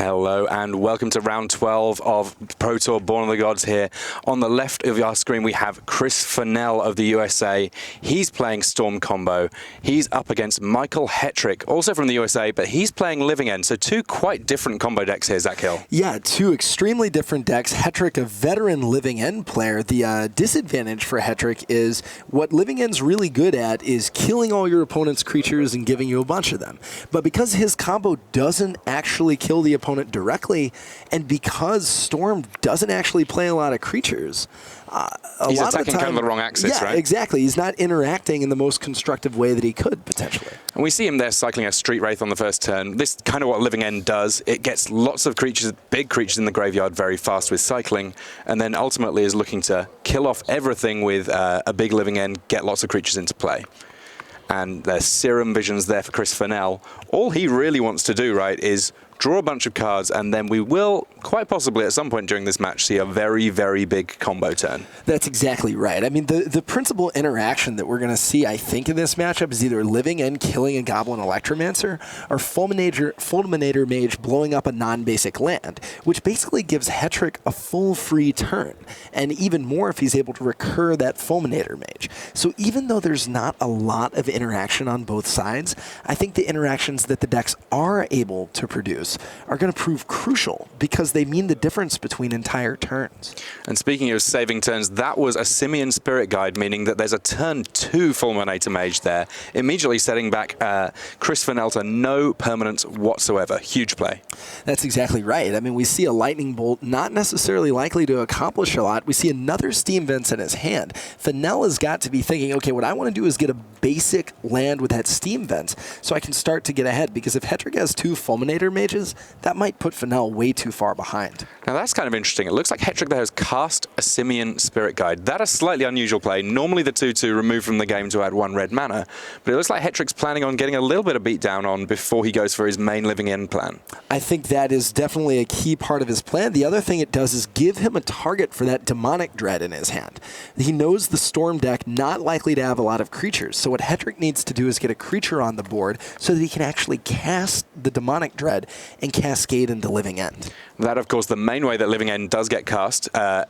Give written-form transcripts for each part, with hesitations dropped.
Hello and welcome to round 12 of Pro Tour Born of the Gods here. On the left of our screen we have Chris Fennell of the USA. He's playing Storm Combo. He's up against Michael Hetrick, also from the USA, but he's playing Living End. So two quite different combo decks here, Zach Hill. Yeah, two extremely different decks. Hetrick, a veteran Living End player. The disadvantage for Hetrick is what Living End's really good at is killing all your opponent's creatures and giving you a bunch of them. But because his combo doesn't actually kill the opponent directly, and because Storm doesn't actually play a lot of creatures, he's attacking kind of the wrong axis, yeah, right? Exactly. He's not interacting in the most constructive way that he could, potentially. And we see him there cycling a Street Wraith on the first turn. This is kind of what Living End does. It gets lots of creatures, big creatures in the graveyard very fast with cycling, and then ultimately is looking to kill off everything with a big Living End, get lots of creatures into play. And there's Serum Visions there for Chris Fennell. All he really wants to do, right, is draw a bunch of cards, and then we will, quite possibly at some point during this match, see a very, very big combo turn. That's exactly right. I mean, the principal interaction that we're going to see, I think, in this matchup is either Living End killing a Goblin Electromancer or Fulminator Mage blowing up a non-basic land, which basically gives Hetrick a full free turn, and even more if he's able to recur that Fulminator Mage. So even though there's not a lot of interaction on both sides, I think the interactions that the decks are able to produce are going to prove crucial because they mean the difference between entire turns. And speaking of saving turns, that was a Simian Spirit Guide, meaning that there's a turn 2 Fulminator Mage there, immediately setting back Chris Fennell to no permanence whatsoever. Huge play. That's exactly right. I mean, we see a Lightning Bolt not necessarily likely to accomplish a lot. We see another Steam Vents in his hand. Fennell has got to be thinking, okay, what I want to do is get a basic land with that Steam Vents so I can start to get ahead, because if Hetrick has 2 Fulminator Mages, that might put Fennell way too far behind. Now that's kind of interesting. It looks like Hetrick there has cast a Simian Spirit Guide. That is a slightly unusual play. Normally the 2/2 removed from the game to add 1 red mana, but it looks like Hetrick's planning on getting a little bit of beatdown on before he goes for his main Living End plan. I think that is definitely a key part of his plan. The other thing it does is give him a target for that Demonic Dread in his hand. He knows the Storm deck not likely to have a lot of creatures, so what Hetrick needs to do is get a creature on the board so that he can actually cast the Demonic Dread and cascade into Living End. That, of course, the main way that Living End does get cast.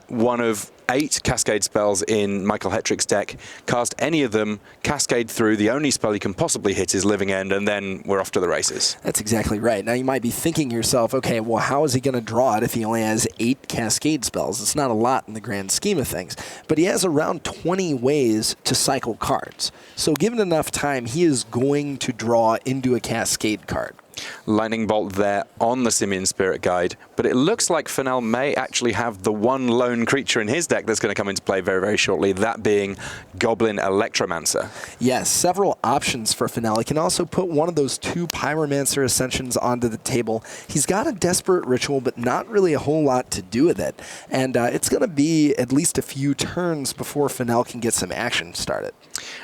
One of 8 Cascade spells in Michael Hetrick's deck. Cast any of them, cascade through. The only spell he can possibly hit is Living End, and then we're off to the races. That's exactly right. Now, you might be thinking to yourself, okay, well, how is he going to draw it if he only has 8 Cascade spells? It's not a lot in the grand scheme of things. But he has around 20 ways to cycle cards. So given enough time, he is going to draw into a Cascade card. Lightning Bolt there on the Simian Spirit Guide, but it looks like Fennell may actually have the one lone creature in his deck that's going to come into play very, very shortly, that being Goblin Electromancer. Yes, several options for Fennell. He can also put one of those 2 Pyromancer Ascensions onto the table. He's got a Desperate Ritual, but not really a whole lot to do with it. And it's going to be at least a few turns before Fennell can get some action started.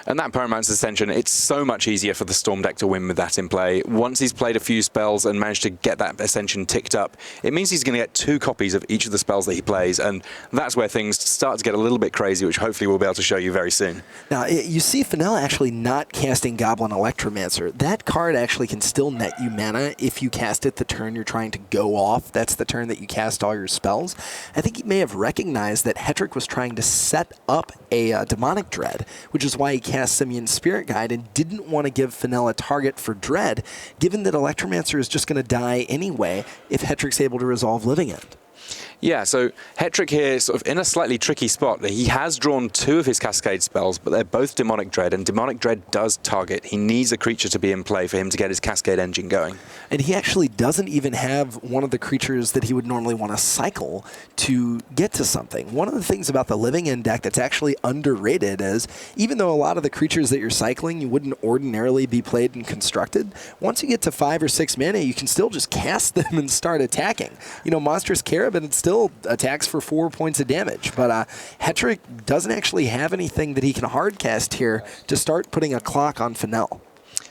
And that Pyromancer Ascension, it's so much easier for the Storm deck to win with that in play. Once he's played a few spells and managed to get that Ascension ticked up, it means he's going to get 2 copies of each of the spells that he plays, and that's where things start to get a little bit crazy, which hopefully we'll be able to show you very soon. Now, you see Fennell actually not casting Goblin Electromancer. That card actually can still net you mana if you cast it the turn you're trying to go off. That's the turn that you cast all your spells. I think he may have recognized that Hetrick was trying to set up a Demonic Dread, which is why he cast Simian Spirit Guide and didn't want to give Fennell a target for Dread, given that Electromancer is just going to die anyway if Hetrick's able to resolve Living End. Yeah, so Hetrick here is sort of in a slightly tricky spot. He has drawn 2 of his Cascade spells, but they're both Demonic Dread, and Demonic Dread does target. He needs a creature to be in play for him to get his Cascade engine going. And he actually doesn't even have one of the creatures that he would normally want to cycle to get to something. One of the things about the Living End deck that's actually underrated is, even though a lot of the creatures that you're cycling you wouldn't ordinarily be played and constructed, once you get to 5 or 6 mana, you can still just cast them and start attacking. You know, Monstrous Carabin, it's still attacks for 4 points of damage, but Hetrick doesn't actually have anything that he can hardcast here to start putting a clock on Fennell.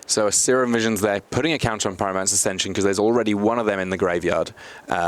So a Serum Visions there, putting a counter on Pyromancer Ascension because there's already one of them in the graveyard.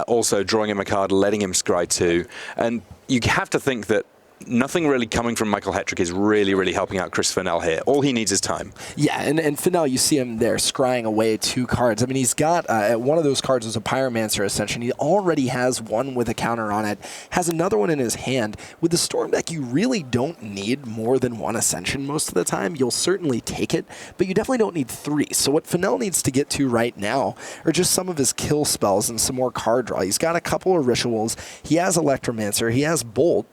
Also drawing him a card, letting him scry 2. And you have to think that nothing really coming from Michael Hetrick is really, really helping out Chris Fennell here. All he needs is time. Yeah, and Fennell, you see him there scrying away 2 cards. I mean, he's got, one of those cards is a Pyromancer Ascension. He already has one with a counter on it, has another one in his hand. With the Storm deck, you really don't need more than 1 Ascension most of the time. You'll certainly take it, but you definitely don't need 3. So what Fennell needs to get to right now are just some of his kill spells and some more card draw. He's got a couple of rituals. He has Electromancer. He has Bolt.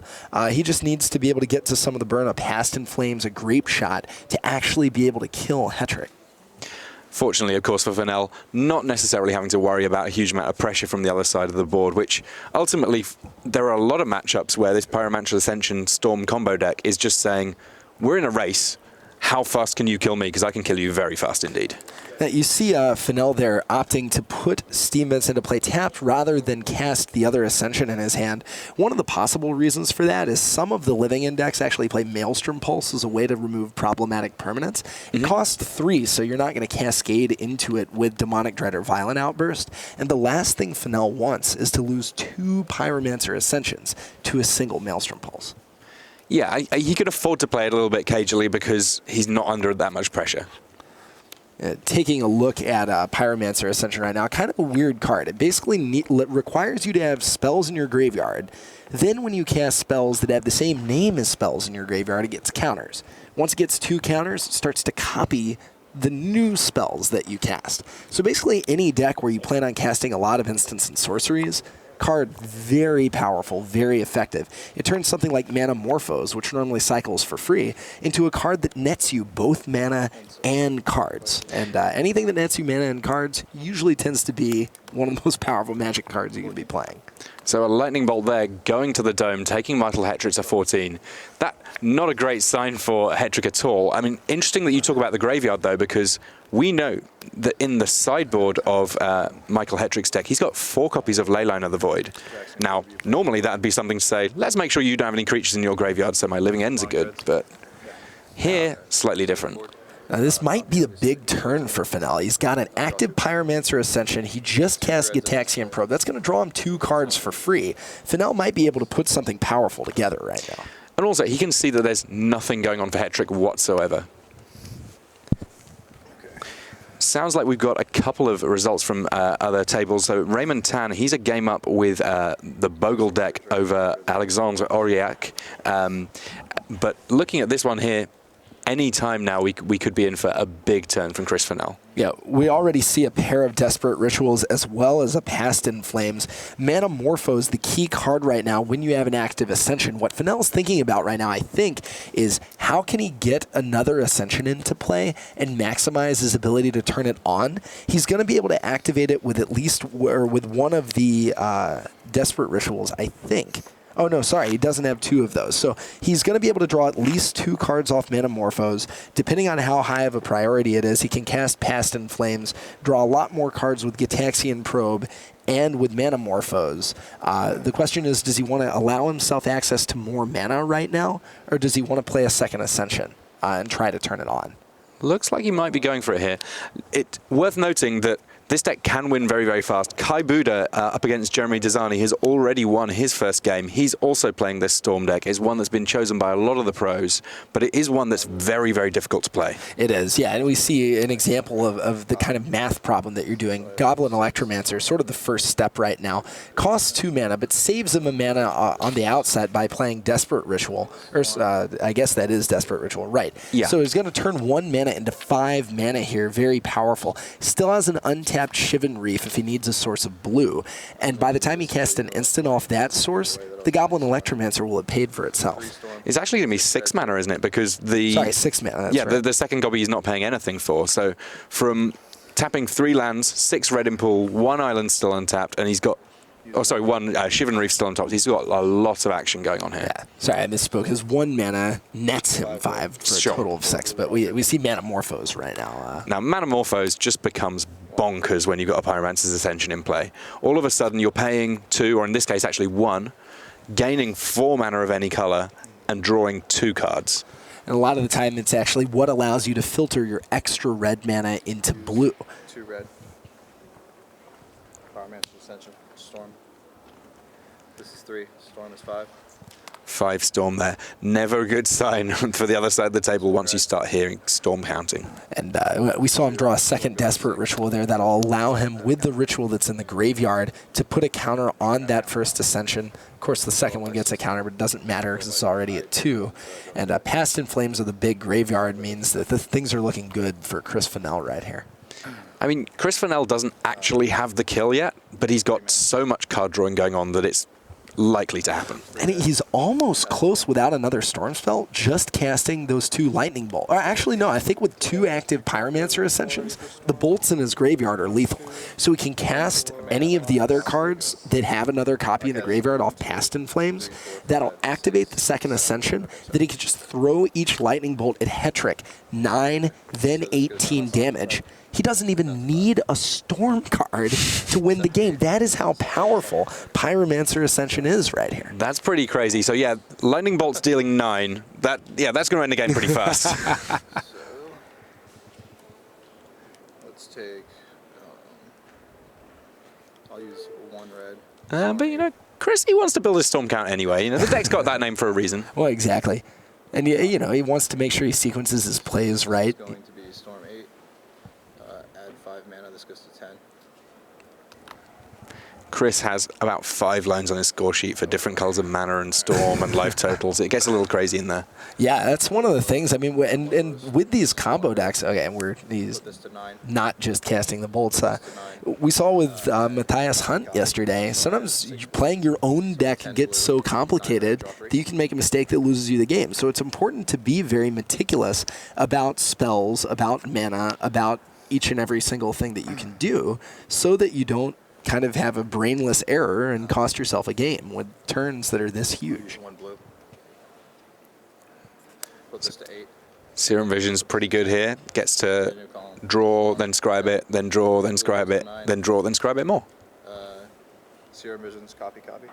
He just needs to be able to get to some of the burn up, Past in Flames, a Grape Shot, to actually be able to kill Hetrick. Fortunately, of course, for Fennell, not necessarily having to worry about a huge amount of pressure from the other side of the board, which ultimately, there are a lot of matchups where this Pyromancer Ascension Storm combo deck is just saying, we're in a race, how fast can you kill me? Because I can kill you very fast indeed. Now, you see Fennell there opting to put Steam Vents into play tapped rather than cast the other Ascension in his hand. One of the possible reasons for that is some of the Living Index actually play Maelstrom Pulse as a way to remove problematic permanents. It costs 3, so you're not going to cascade into it with Demonic Dread or Violent Outburst. And the last thing Fennell wants is to lose 2 Pyromancer Ascensions to a single Maelstrom Pulse. Yeah, he could afford to play it a little bit cagely because he's not under that much pressure. Taking a look at Pyromancer Ascension right now, kind of a weird card. It basically requires you to have spells in your graveyard. Then when you cast spells that have the same name as spells in your graveyard, it gets counters. Once it gets 2 counters, it starts to copy the new spells that you cast. So basically any deck where you plan on casting a lot of instants and sorceries, card very powerful, very effective. It turns something like Mana Morphos, which normally cycles for free, into a card that nets you both mana and cards. And anything that nets you mana and cards usually tends to be one of the most powerful Magic cards you can be playing. So a Lightning Bolt there, going to the Dome, taking Michael Hetrick to 14. That, not a great sign for Hetrick at all. I mean, interesting that you talk about the graveyard, though, because we know that in the sideboard of Michael Hetrick's deck, he's got 4 copies of Leyline of the Void. Now, normally that would be something to say, let's make sure you don't have any creatures in your graveyard so my living ends are good. But here, slightly different. Now, this might be a big turn for Fennell. He's got an active Pyromancer Ascension. He just cast Gitaxian Probe. That's going to draw him 2 cards for free. Fennell might be able to put something powerful together right now. And also, he can see that there's nothing going on for Hetrick whatsoever. Sounds like we've got a couple of results from other tables. So Raymond Tan, he's a game up with the Bogle deck over Alexandre Aurillac. But looking at this one here, any time now we could be in for a big turn from Chris Fennell. Yeah, we already see a pair of Desperate Rituals as well as a Past in Flames. Mana Morphos, the key card right now when you have an active Ascension. What Fennell's thinking about right now, I think, is how can he get another Ascension into play and maximize his ability to turn it on? He's going to be able to activate it with at least, or with one of the Desperate Rituals, I think. Oh, no, sorry, he doesn't have 2 of those. So he's going to be able to draw at least 2 cards off Mana Morphos. Depending on how high of a priority it is, he can cast Past in Flames, draw a lot more cards with Gitaxian Probe, and with Mana Morphos. The question is, does he want to allow himself access to more mana right now, or does he want to play a second Ascension and try to turn it on? Looks like he might be going for it here. It's worth noting that this deck can win very, very fast. Kai Buda up against Jeremy Desani has already won his first game. He's also playing this Storm deck. It's one that's been chosen by a lot of the pros, but it is one that's very, very difficult to play. It is, yeah, and we see an example of the kind of math problem that you're doing. Goblin Electromancer, sort of the first step right now, costs 2 mana, but saves him a mana on the outset by playing Desperate Ritual, or I guess that is Desperate Ritual, right. Yeah. So he's going to turn 1 mana into 5 mana here, very powerful. Still has an untapped Shivan Reef if he needs a source of blue. And by the time he casts an instant off that source, the Goblin Electromancer will have paid for itself. It's actually going to be 6 mana, isn't it? Because the... Sorry, 6 mana, that's yeah, right. the second copy he's not paying anything for. So from tapping 3 lands, 6 red in pool, 1 island still untapped, and he's got... Oh, sorry, 1 Shivan Reef still on top. He's got a lot of action going on here. Yeah, sorry, I misspoke. His 1 mana nets him 5 for a total of 6, but we see Mana Morphos right now. Now, Mana Morphos just becomes bonkers when you've got a Pyromancer's Ascension in play. All of a sudden, you're paying 2, or in this case, actually 1, gaining 4 mana of any color, and drawing 2 cards. And a lot of the time, it's actually what allows you to filter your extra red mana into blue. 2 red. Pyromancer Ascension. Storm. This is 3. Storm is 5. 5 Storm there. Never a good sign for the other side of the table once you start hearing Storm counting. And we saw him draw a second Desperate Ritual there that'll allow him, with the ritual that's in the graveyard, to put a counter on that first Ascension. Of course, the second one gets a counter, but it doesn't matter because it's already at 2. And Past in Flames of the big graveyard means that things are looking good for Chris Fennell right here. I mean, Chris Fennell doesn't actually have the kill yet, but he's got so much card drawing going on that it's likely to happen. And he's almost close without another Storm spell, just casting those 2 Lightning Bolts. Or actually, no, I think with 2 active Pyromancer Ascensions, the bolts in his graveyard are lethal. So he can cast any of the other cards that have another copy in the graveyard off Past in Flames. That'll activate the second Ascension. Then he can just throw each Lightning Bolt at Hetrick, 9, then 18 damage. He doesn't even need a Storm card to win the game. That is how powerful Pyromancer Ascension is right here. That's pretty crazy. So yeah, Lightning Bolt's dealing 9. That's going to end the game pretty fast. So, let's take, I'll use 1 red. But you know, Chris, he wants to build his Storm count anyway. You know, the deck's got that name for a reason. Well, exactly. And you know, he wants to make sure he sequences his plays right. It's going to be Storm 8. Add 5 mana. This goes to 10. Chris has about 5 lines on his score sheet for different colors of mana and Storm and life totals. It gets a little crazy in there. Yeah, that's one of the things. I mean, and with these combo decks, okay, he's not just casting the bolts. We saw with Matthias Hunt yesterday, sometimes playing your own deck gets so complicated that you can make a mistake that loses you the game. So it's important to be very meticulous about spells, about mana, about each and every single thing that you can do so that you don't kind of have a brainless error and cost yourself a game with turns that are this huge. 1 blue. Put this to 8. Serum Vision's pretty good here. Gets to draw, then scribe it, then draw, then scribe it, then draw, then scribe it more. Serum Vision's copy. Okay.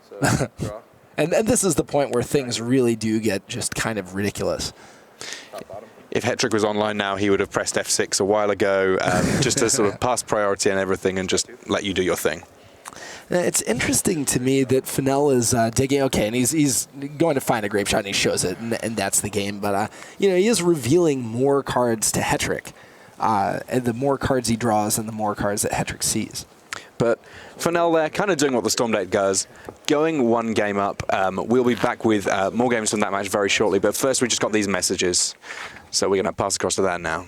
So, draw. And this is the point where things really do get just kind of ridiculous. Top, bottom. If Hetrick was online now, he would have pressed F6 a while ago, just to sort of pass priority and everything and just let you do your thing. It's interesting to me that Fennell is digging, okay, and he's going to find a grape shot and he shows it, and that's the game. But, you know, he is revealing more cards to Hetrick. And the more cards he draws and the more cards that Hetrick sees. But Fennell there, kind of doing what the Storm deck does, going 1 game up. We'll be back with more games from that match very shortly, but first we just got these messages. So we're going to pass across to that now.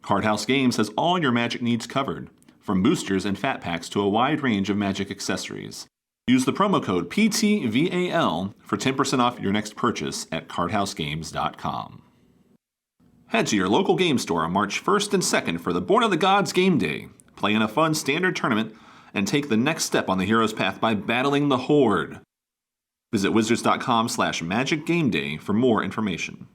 Card House Games has all your Magic needs covered, from boosters and fat packs to a wide range of Magic accessories. Use the promo code PTVAL for 10% off your next purchase at cardhousegames.com. Head to your local game store on March 1st and 2nd for the Born of the Gods Game Day. Play in a fun standard tournament and take the next step on the hero's path by battling the Horde. Visit wizards.com/magicgameday for more information.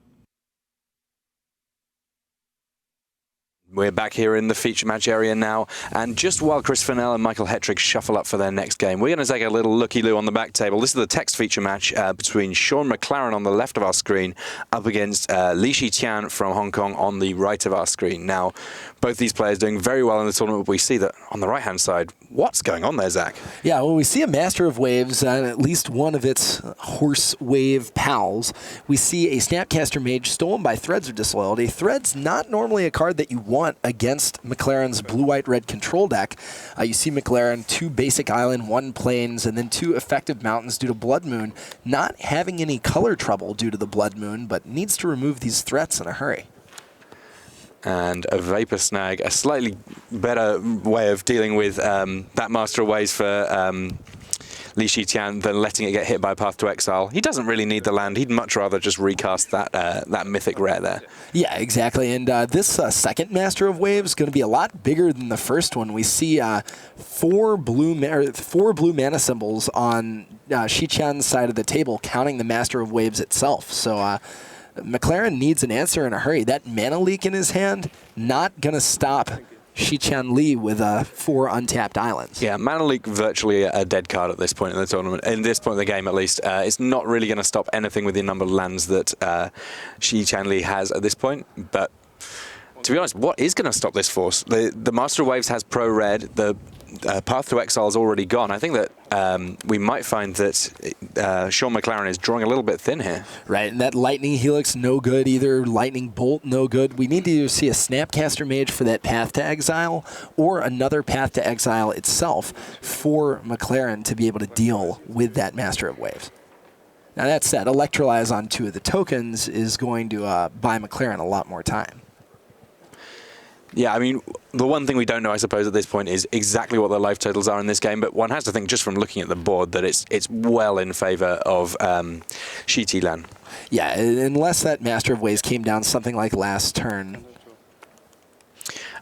We're back here in the feature match area now, and just while Chris Fennell and Michael Hetrick shuffle up for their next game, we're going to take a little looky-loo on the back table. This is the text feature match between Sean Mclaren on the left of our screen up against Li Shiqian from Hong Kong on the right of our screen. Now, both these players doing very well in the tournament, but we see that on the right-hand side, what's going on there, Zach? Yeah, well, we see a Master of Waves and at least one of its Horse Wave pals. We see a Snapcaster Mage stolen by Threads of Disloyalty. Threads, not normally a card that you want against Mclaren's blue-white-red control deck. You see Mclaren, 2 basic island, 1 plains, and then 2 effective mountains due to Blood Moon, not having any color trouble due to the Blood Moon, but needs to remove these threats in a hurry. And a Vapor Snag, a slightly better way of dealing with that Master of Waves for Li Shiqian than letting it get hit by Path to Exile. He doesn't really need the land. He'd much rather just recast that mythic rare there. Yeah, exactly. And this second Master of Waves is going to be a lot bigger than the first one. We see 4 blue mana symbols on Shiqian's side of the table, counting the Master of Waves itself. So Mclaren needs an answer in a hurry. That mana leak in his hand, not going to stop Shiqian Li with 4 untapped islands. Yeah, Mana Leak virtually a dead card at this point in the tournament. In this point in the game, at least, it's not really going to stop anything with the number of lands that Shiqian Li has at this point. But to be honest, what is going to stop this force? The Master of Waves has Pro Red. The Path to Exile is already gone. I think that we might find that Sean Mclaren is drawing a little bit thin here. Right, and that Lightning Helix, no good either. Lightning Bolt, no good. We need to either see a Snapcaster Mage for that Path to Exile or another Path to Exile itself for Mclaren to be able to deal with that Master of Waves. Now that said, Electrolyze on 2 of the tokens is going to buy Mclaren a lot more time. Yeah, I mean, the one thing we don't know, I suppose, at this point is exactly what the life totals are in this game, but one has to think just from looking at the board that it's well in favor of Shi Lan. Yeah, unless that Master of Waves came down something like last turn.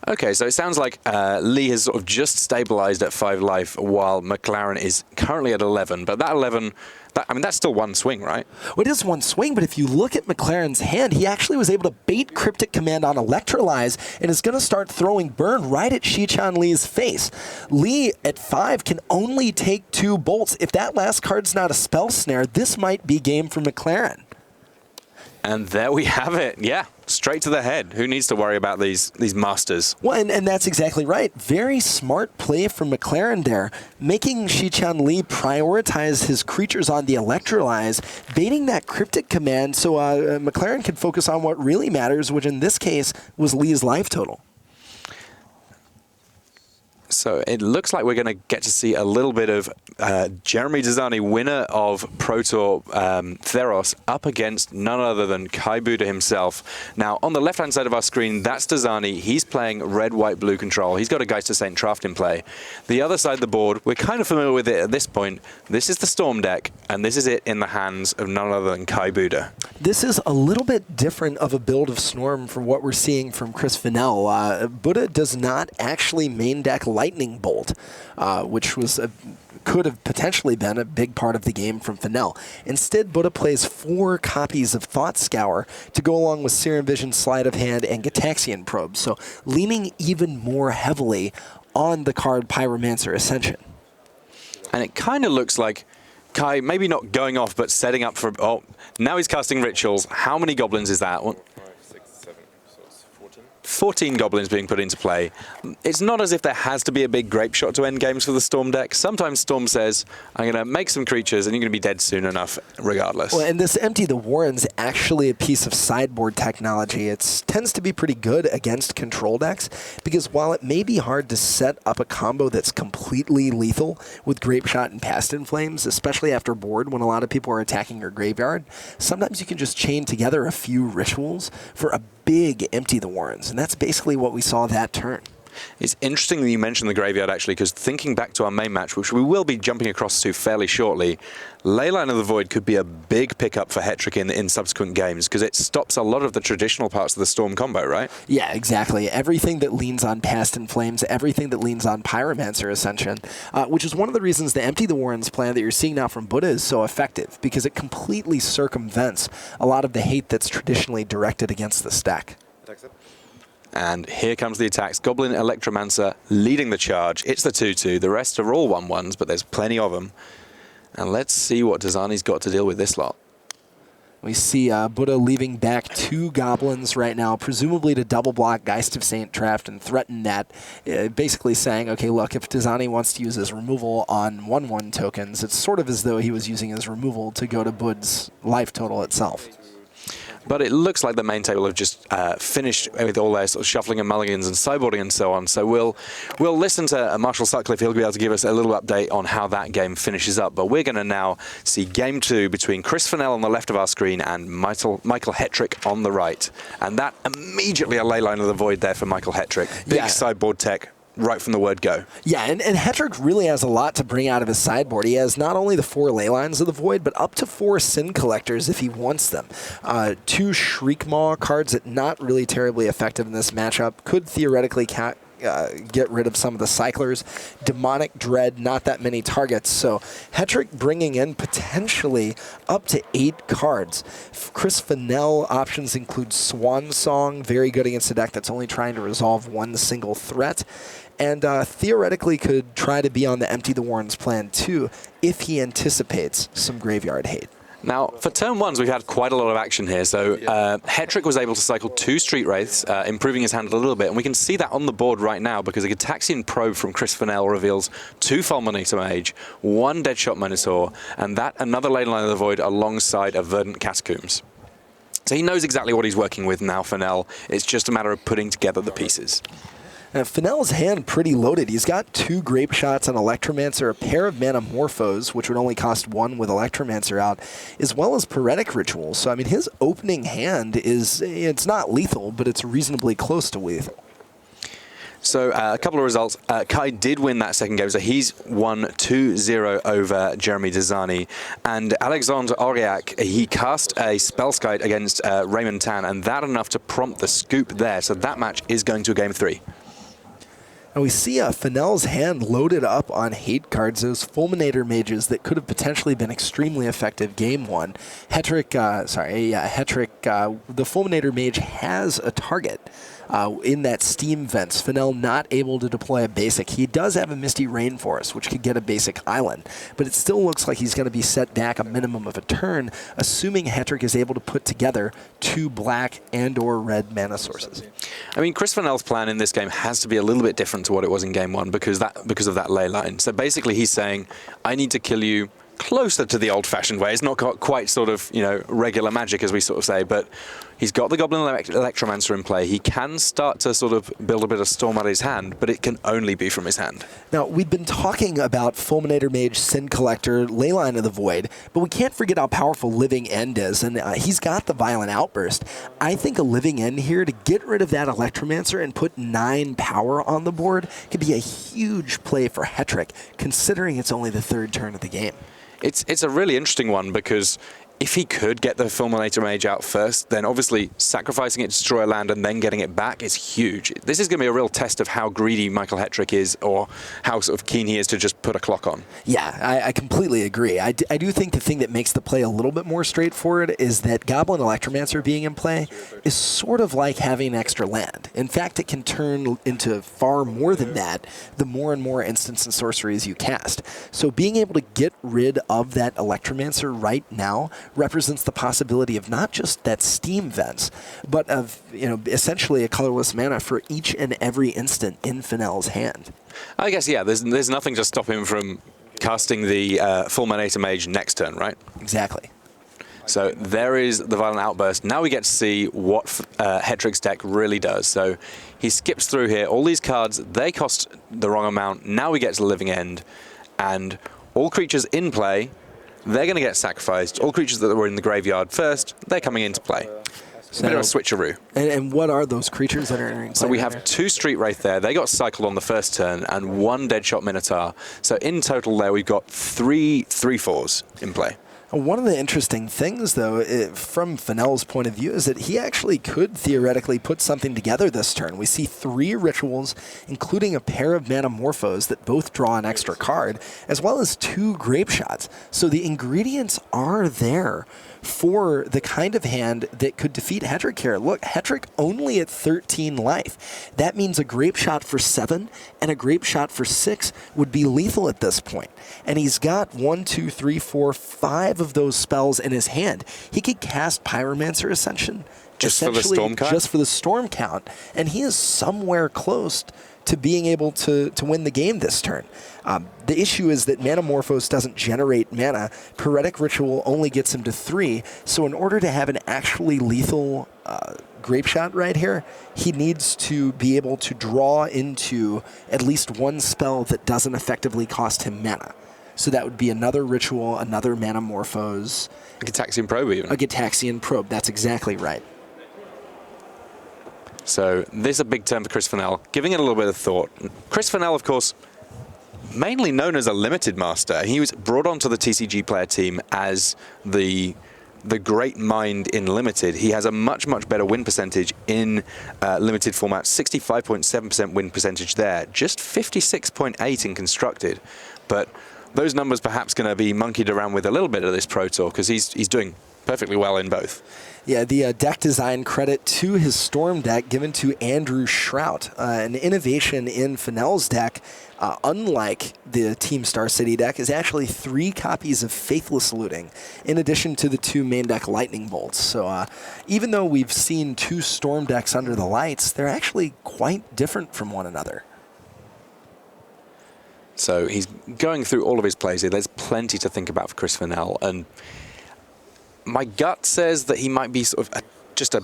Okay, so it sounds like Lee has sort of just stabilized at 5 life while Mclaren is currently at 11, but that 11... I mean, that's still one swing, right? Well, it is one swing, but if you look at Mclaren's hand, he actually was able to bait Cryptic Command on Electrolyze and is going to start throwing Burn right at Shi-Chan Lee's face. Lee, at 5, can only take 2 bolts. If that last card's not a Spell Snare, this might be game for Mclaren. And there we have it. Yeah, straight to the head. Who needs to worry about these masters? Well, and that's exactly right. Very smart play from Mclaren there, making Shi-Chan Lee prioritize his creatures on the Electrolyze, baiting that Cryptic Command so Mclaren could focus on what really matters, which in this case was Lee's life total. So it looks like we're going to get to see a little bit of Jeremy Dzani, winner of Pro Tour Theros, up against none other than Kai Buddha himself. Now, on the left-hand side of our screen, that's Dzani. He's playing red, white, blue control. He's got a Geist of Saint Traft in play. The other side of the board, we're kind of familiar with it at this point. This is the Storm deck, and this is it in the hands of none other than Kai Buddha. This is a little bit different of a build of Storm from what we're seeing from Chris Fennell. Buddha does not actually main deck Lightning Bolt, which was could have potentially been a big part of the game from Fennell. Instead, Buddha plays 4 copies of Thought Scour to go along with Serum Vision, Sleight of Hand, and Gataxian Probe, so leaning even more heavily on the card Pyromancer Ascension. And it kind of looks like Kai, maybe not going off, but setting up for... Oh, now he's casting Rituals. How many goblins is that? 14 goblins being put into play. It's not as if there has to be a big grape shot to end games for the Storm deck. Sometimes Storm says, I'm going to make some creatures and you're going to be dead soon enough, regardless. Well, and this Empty the Warren's actually a piece of sideboard technology. It tends to be pretty good against control decks because while it may be hard to set up a combo that's completely lethal with Grape Shot and Past in Flames, especially after board when a lot of people are attacking your graveyard, sometimes you can just chain together a few rituals for a big Empty the Warrens, and that's basically what we saw that turn. It's interesting that you mentioned the graveyard, actually, because thinking back to our main match, which we will be jumping across to fairly shortly, Leyline of the Void could be a big pickup for Hetrick in subsequent games, because it stops a lot of the traditional parts of the Storm combo, right? Yeah, exactly. Everything that leans on Past in Flames, everything that leans on Pyromancer Ascension, which is one of the reasons the Empty the Warrens plan that you're seeing now from Buddha is so effective, because it completely circumvents a lot of the hate that's traditionally directed against the stack. And here comes the attacks. Goblin Electromancer leading the charge. It's the 2-2. The rest are all 1-1s, but there's plenty of them. And let's see what Dzani's got to deal with this lot. We see Buddha leaving back 2 goblins right now, presumably to double block Geist of Saint Traft and threaten that, basically saying, okay, look, if Dzani wants to use his removal on 1-1 tokens, it's sort of as though he was using his removal to go to Bud's life total itself. But it looks like the main table have just finished with all their sort of shuffling and mulligans and sideboarding and so on. So we'll listen to Marshall Sutcliffe. He'll be able to give us a little update on how that game finishes up. But we're going to now see Game 2 between Chris Fennell on the left of our screen and Michael Hetrick on the right. And that immediately a Leyline of the Void there for Michael Hetrick. Big sideboard tech. Right from the word go. Yeah, and Hetrick really has a lot to bring out of his sideboard. He has not only the 4 Leylines of the Void, but up to 4 Sin Collectors if he wants them. 2 Shriekmaw cards that not really terribly effective in this matchup. Could theoretically get rid of some of the Cyclers. Demonic Dread, not that many targets. So Hetrick bringing in potentially up to 8 cards. Chris Fennell options include Swan Song, very good against a deck that's only trying to resolve 1 single threat. And theoretically could try to be on the Empty the Warrens plan too if he anticipates some graveyard hate. Now, for turn ones, we've had quite a lot of action here. So Hetrick was able to cycle 2 Street Wraiths, improving his hand a little bit. And we can see that on the board right now because a Gitaxian Probe from Chris Fennell reveals 2 Fulminator Mage, 1 Deadshot Minotaur, and that another Ley Line of the Void alongside a Verdant Catacombs. So he knows exactly what he's working with now, Fennell. It's just a matter of putting together the pieces. Now, Fennell's hand pretty loaded. He's got 2 Grape Shots on Electromancer, a pair of Manamorphos, which would only cost 1 with Electromancer out, as well as Paretic Ritual. So, I mean, his opening hand it's not lethal, but it's reasonably close to lethal. So a couple of results. Kai did win that second game, so he's won 2-0 over Jeremy Dezani. And Alexandre Aurillac, he cast a Spellskite against Raymond Tan, and that enough to prompt the scoop there. So that match is going to game 3. And we see Fennell's hand loaded up on hate cards, those Fulminator Mages that could have potentially been extremely effective game 1. Hetrick, the Fulminator Mage has a target in that Steam Vents. Fennell not able to deploy a basic. He does have a Misty Rainforest, which could get a basic island, but it still looks like he's going to be set back a minimum of a turn, assuming Hetrick is able to put together 2 black and or red mana sources. I mean, Chris Fennell's plan in this game has to be a little bit different to what it was in game 1 because of that ley line. So basically he's saying, I need to kill you closer to the old-fashioned way. It's not quite sort of, regular Magic, as we sort of say, but he's got the Goblin Electromancer in play. He can start to sort of build a bit of storm out of his hand, but it can only be from his hand. Now, we've been talking about Fulminator Mage, Sin Collector, Leyline of the Void, but we can't forget how powerful Living End is, and he's got the Violent Outburst. I think a Living End here to get rid of that Electromancer and put 9 power on the board could be a huge play for Hetrick, considering it's only the 3rd turn of the game. It's a really interesting one because if he could get the Fulminator Mage out first, then obviously sacrificing it to destroy a land and then getting it back is huge. This is going to be a real test of how greedy Michael Hetrick is or how sort of keen he is to just put a clock on. Yeah, I completely agree. I do think the thing that makes the play a little bit more straightforward is that Goblin Electromancer being in play is sort of like having an extra land. In fact, it can turn into far more than that the more and more instants and sorceries you cast. So being able to get rid of that Electromancer right now represents the possibility of not just that Steam Vents, but of essentially a colorless mana for each and every instant in Fennell's hand. I guess, yeah, there's nothing to stop him from casting the Fulminator Mage next turn, right? Exactly. So there is the Violent Outburst. Now we get to see what Hetrick's deck really does. So he skips through here. All these cards, they cost the wrong amount. Now we get to the Living End, and all creatures in play, they're going to get sacrificed. All creatures that were in the graveyard first, they're coming into play. So a bit of a switcheroo. And what are those creatures that are entering play? So we have 2 Street Wraith there. They got cycled on the first turn, and 1 Deadshot Minotaur. So in total there, we've got 3 3/4s in play. One of the interesting things, though, from Fennell's point of view, is that he actually could theoretically put something together this turn. We see 3 rituals, including a pair of Manamorphos that both draw an extra card, as well as 2 Grape Shots. So the ingredients are there for the kind of hand that could defeat Hetrick here. Look, Hetrick only at 13 life. That means a Grape Shot for 7 and a Grape Shot for 6 would be lethal at this point. And he's got 1, 2, 3, 4, 5 of those spells in his hand. He could cast Pyromancer Ascension just for the storm count? Just for the storm count. And he is somewhere close to being able to win the game this turn. The issue is that Manamorphos doesn't generate mana. Paretic Ritual only gets him to 3, so in order to have an actually lethal Grape Shot right here, he needs to be able to draw into at least 1 spell that doesn't effectively cost him mana. So that would be another Ritual, another Manamorphos. A Gitaxian Probe even. A Gitaxian Probe, that's exactly right. So this is a big turn for Chris Fennell, giving it a little bit of thought. Chris Fennell, of course, mainly known as a limited master. He was brought onto the TCG player team as the great mind in limited. He has a much, much better win percentage in limited format, 65.7% win percentage there, just 56.8 in constructed. But those numbers perhaps going to be monkeyed around with a little bit of this Pro Tour because he's doing perfectly well in both. Yeah, the deck design credit to his Storm deck given to Andrew Shrout. An innovation in Fennell's deck, unlike the Team Star City deck, is actually 3 copies of Faithless Looting, in addition to the 2 main deck Lightning Bolts. So even though we've seen 2 Storm decks under the lights, they're actually quite different from one another. So he's going through all of his plays here. There's plenty to think about for Chris Fennell, and my gut says that he might be sort of just a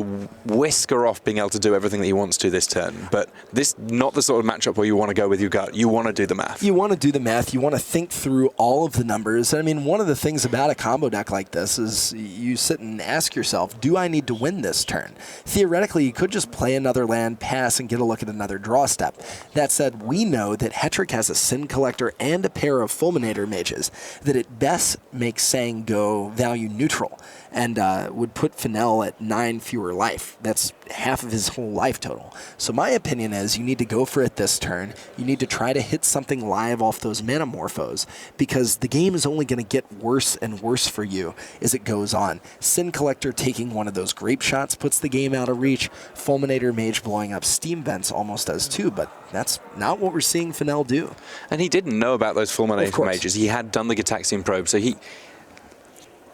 whisker off being able to do everything that he wants to this turn. But this not the sort of matchup where you want to go with your gut. You want to do the math. You want to do the math. You want to think through all of the numbers. I mean, one of the things about a combo deck like this is you sit and ask yourself, do I need to win this turn? Theoretically, you could just play another land, pass, and get a look at another draw step. That said, we know that Hetrick has a Sin Collector and a pair of Fulminator Mages that at best makes Sang go value neutral and would put Fennell at 9 fewer life. That's half of his whole life total. So my opinion is you need to go for it this turn. You need to try to hit something live off those Manamorphos, because the game is only going to get worse and worse for you as it goes on. Sin Collector taking one of those grape shots puts the game out of reach. Fulminator Mage blowing up Steam Vents almost does too, but that's not what we're seeing Fennell do. And he didn't know about those Fulminator Mages. He had done the Gitaxian Probe, so he...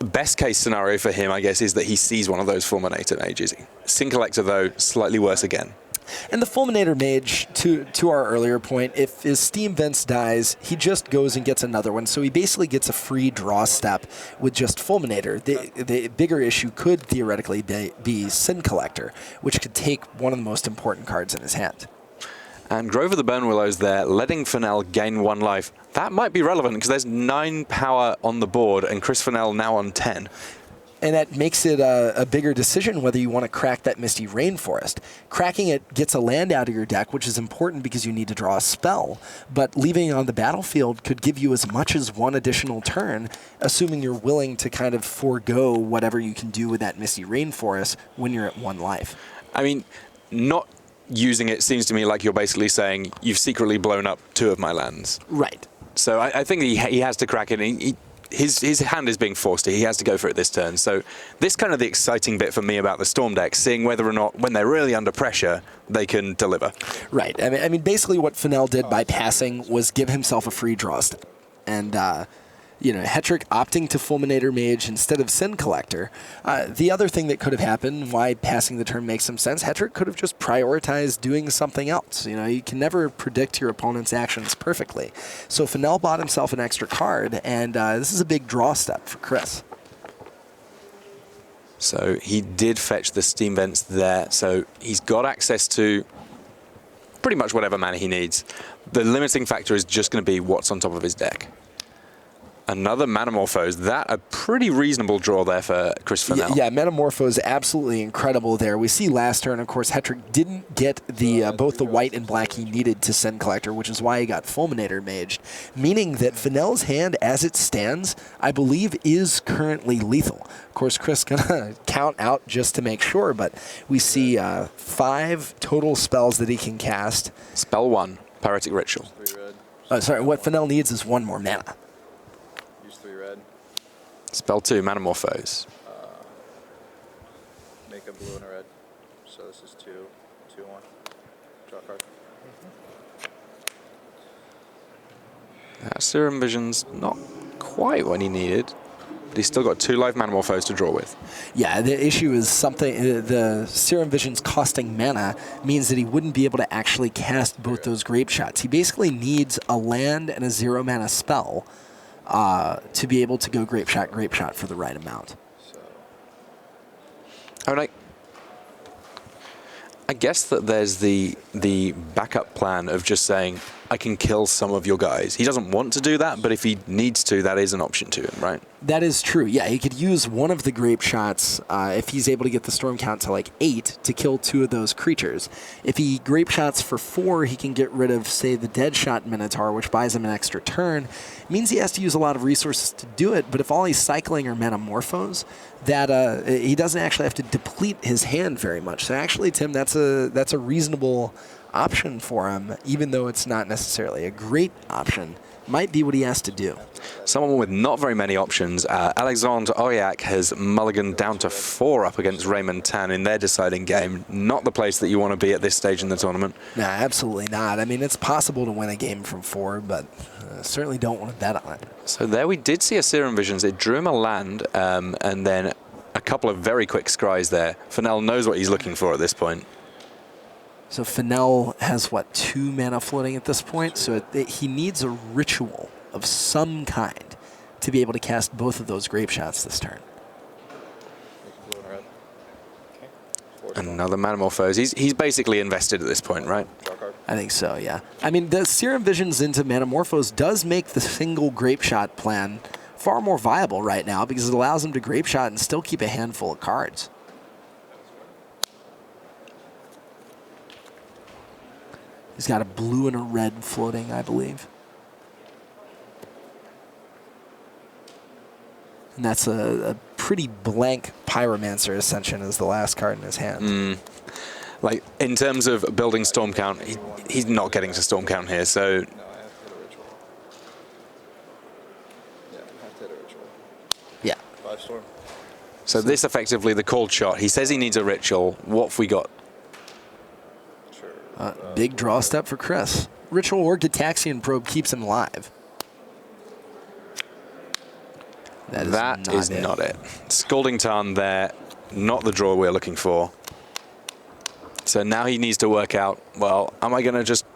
Best case scenario for him, I guess, is that he sees one of those Fulminator Mages. Sin Collector, though, slightly worse again. And the Fulminator Mage, to our earlier point, if his Steam Vents dies, he just goes and gets another one. So he basically gets a free draw step with just Fulminator. The bigger issue could theoretically be Sin Collector, which could take one of the most important cards in his hand. And Grove of the Burnwillows there, letting Fennell gain 1 life. That might be relevant because there's 9 power on the board and Chris Fennell now on 10. And that makes it a bigger decision whether you want to crack that Misty Rainforest. Cracking it gets a land out of your deck, which is important because you need to draw a spell. But leaving it on the battlefield could give you as much as 1 additional turn, assuming you're willing to kind of forego whatever you can do with that Misty Rainforest when you're at 1 life. I mean, not using it seems to me like you're basically saying you've secretly blown up 2 of my lands. Right. So I think he has to crack it. His hand is being forced to. He has to go for it this turn. So this kind of the exciting bit for me about the Storm deck, seeing whether or not, when they're really under pressure, they can deliver. Right. I mean, basically what Fennell did by passing was give himself a free draw step. And, Hetrick opting to Fulminator Mage instead of Sin Collector. The other thing that could have happened, why passing the turn makes some sense, Hetrick could have just prioritized doing something else. You can never predict your opponent's actions perfectly. So Fennell bought himself an extra card, and this is a big draw step for Chris. So he did fetch the Steam Vents there, so he's got access to pretty much whatever mana he needs. The limiting factor is just going to be what's on top of his deck. Another Manamorphose. That a pretty reasonable draw there for Chris Fennell. Yeah, Manamorphose absolutely incredible there. We see last turn, of course, Hetrick didn't get the both the white and black he needed to Sin Collector, which is why he got Fulminator Maged, meaning that Fennell's hand, as it stands, I believe is currently lethal. Of course, Chris gonna count out just to make sure, but we see 5 total spells that he can cast. Spell 1, Pyrotic Ritual. 3 red. Sorry, what Fennell needs is 1 more mana. Use 3 red. Spell 2, Manamorphose. Make a blue and a red. So this is 2, 2, 1. Draw a card. Serum Vision's not quite what he needed, but he's still got 2 live Manamorphose to draw with. Yeah, the issue is something, the Serum Vision's costing mana means that he wouldn't be able to actually cast both those grape shots. He basically needs a land and a 0 mana spell to be able to go grape shot for the right amount. I mean, I guess that there's the backup plan of just saying, I can kill some of your guys. He doesn't want to do that, but if he needs to, that is an option to him, right? That is true. Yeah, he could use one of the grape shots if he's able to get the storm count to like 8 to kill 2 of those creatures. If he grape shots for 4, he can get rid of, say, the dead shot Minotaur, which buys him an extra turn. It means he has to use a lot of resources to do it, but if all he's cycling are Manamorphose, that he doesn't actually have to deplete his hand very much. So actually, Tim, that's a reasonable option for him, even though it's not necessarily a great option. might be what he has to do. Someone with not very many options. Alexandre Aurillac has mulliganed down to 4 up against Raymond Tan in their deciding game. Not the place that you want to be at this stage in the tournament. Nah, absolutely not. I mean, it's possible to win a game from 4, but certainly don't want to bet on it. So there we did see a Serum Visions. It drew him a land, and then a couple of very quick scries there. Fennell knows what he's looking for at this point. So Fennell has, what, 2 mana floating at this point? So he needs a ritual of some kind to be able to cast both of those grape shots this turn. Another Manamorphose. He's basically invested at this point, right? I think so, yeah. I mean, the Serum Visions into Manamorphose does make the single grape shot plan far more viable right now because it allows him to grape shot and still keep a handful of cards. He's got a blue and a red floating, I believe. And that's a pretty blank Pyromancer Ascension as the last card in his hand. Like, in terms of building Storm Count, he's not getting to Storm Count here, so... No, I have to hit a ritual. Yeah, I have to hit a ritual. Yeah. 5 Storm. So this effectively the called shot. He says he needs a ritual. What have we got? Sure. Big draw step for Chris. Ritual or Gitaxian Probe keeps him alive. That is not it. Scalding Tarn there, not the draw we're looking for. So now he needs to work out, well, am I going to just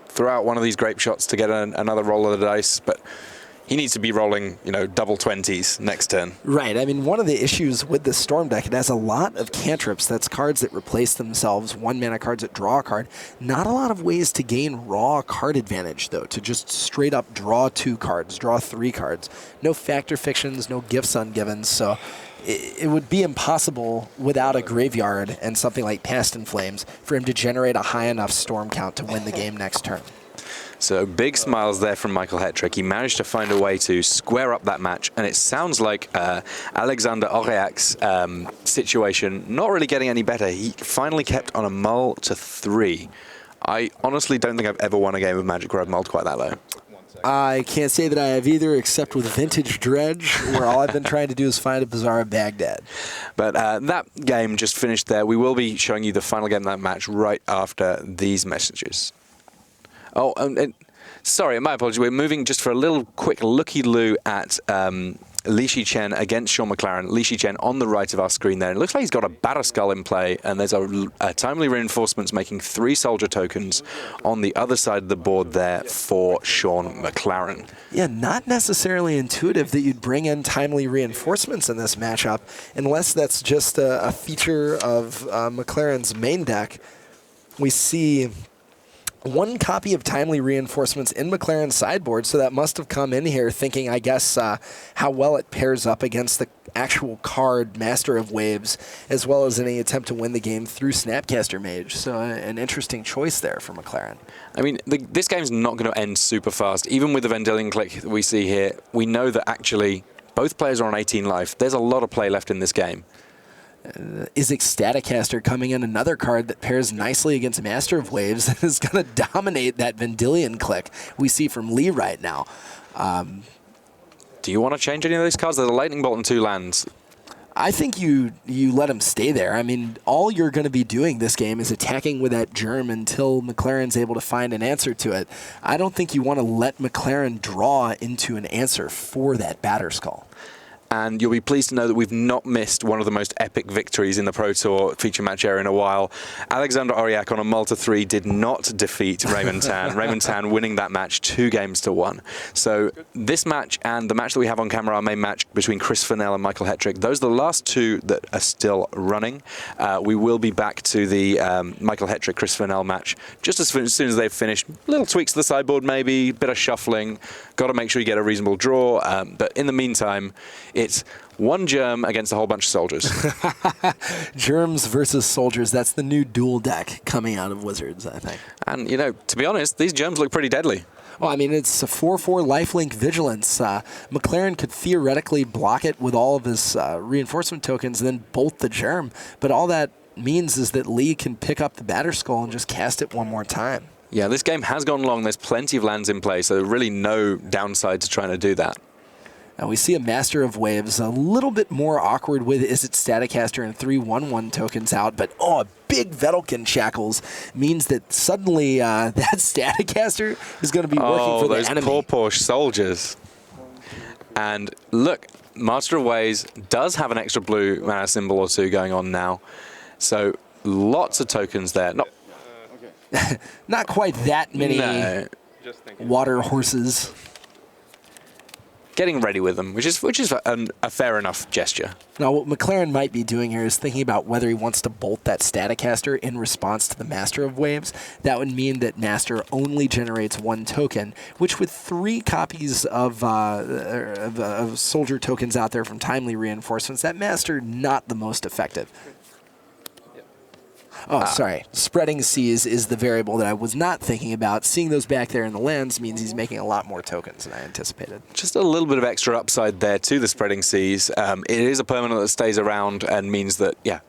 throw out one of these grape shots to get another roll of the dice? But he needs to be rolling, you know, double 20s next turn. Right. I mean, one of the issues with the Storm deck, it has a lot of cantrips. That's cards that replace themselves, 1-mana cards that draw a card. Not a lot of ways to gain raw card advantage, though, to just straight up draw 2 cards, draw 3 cards. No factor fictions, no gifts ungivens, so it would be impossible without a graveyard and something like Past in Flames for him to generate a high enough Storm count to win the game next turn. So big smiles there from Michael Hetrick. He managed to find a way to square up that match, and it sounds like Alexandre Aurillac's situation not really getting any better. He finally kept on a mull to 3. I honestly don't think I've ever won a game of Magic where I've mulled quite that low. I can't say that I have either, except with Vintage Dredge, where all I've been trying to do is find a Bazaar of Baghdad. But that game just finished there. We will be showing you the final game of that match right after these messages. Oh, sorry, my apologies. We're moving just for a little quick looky-loo at Li Shichen against Sean Mclaren. Li Shichen on the right of our screen there. It looks like he's got a Batterskull in play, and there's a Timely Reinforcements making 3 soldier tokens on the other side of the board there for Sean Mclaren. Yeah, not necessarily intuitive that you'd bring in Timely Reinforcements in this matchup, unless that's just a feature of McLaren's main deck. We see 1 copy of Timely Reinforcements in McLaren's sideboard, so that must have come in here thinking, I guess, how well it pairs up against the actual card Master of Waves, as well as any attempt to win the game through Snapcaster Mage. So an interesting choice there for McLaren. I mean, this game's not going to end super fast. Even with the Vendilion Click that we see here, we know that actually both players are on 18 life. There's a lot of play left in this game. Izzet Staticaster coming in, another card that pairs nicely against Master of Waves and is going to dominate that Vendilion Click we see from Lee right now. Do you want to change any of these cards? There's a Lightning Bolt and 2 lands. I think you let him stay there. I mean, all you're going to be doing this game is attacking with that Germ until McLaren's able to find an answer to it. I don't think you want to let McLaren draw into an answer for that Batterskull. And you'll be pleased to know that we've not missed one of the most epic victories in the Pro Tour feature match area in a while. Alexandre Aurillac on a mull to 3 did not defeat Raymond Tan. Raymond Tan winning that match 2-1. So this match and the match that we have on camera, our main match between Chris Fennell and Michael Hetrick, those are the last 2 that are still running. We will be back to the Michael Hetrick, Chris Fennell match just as soon as they've finished. Little tweaks to the sideboard maybe, bit of shuffling. Got to make sure you get a reasonable draw. But in the meantime, it's 1 germ against a whole bunch of soldiers. Germs versus soldiers. That's the new dual deck coming out of Wizards, I think. And, you know, to be honest, these germs look pretty deadly. Well, I mean, it's a 4/4 lifelink vigilance. McLaren could theoretically block it with all of his reinforcement tokens and then bolt the germ. But all that means is that Lee can pick up the Batterskull and just cast it one more time. Yeah, this game has gone long. There's plenty of lands in play, so really no downside to trying to do that. Now we see a Master of Waves a little bit more awkward with Izzet Staticaster and 3/1/1 tokens out, but a big Vedalken Shackles means that suddenly that Staticaster is going to be working for the enemy. Those poor soldiers. And look, Master of Waves does have an extra blue mana symbol or two going on now, so lots of tokens there. Not quite that many water horses. Getting ready with them, which is a fair enough gesture. Now, what Mclaren might be doing here is thinking about whether he wants to bolt that Staticaster in response to the Master of Waves. That would mean that Master only generates 1 token, which with 3 copies of soldier tokens out there from Timely Reinforcements, that Master not the most effective. Oh, sorry. Spreading Seas is the variable that I was not thinking about. Seeing those back there in the lands means he's making a lot more tokens than I anticipated. Just a little bit of extra upside there to the Spreading Seas. It is a permanent that stays around and means that, a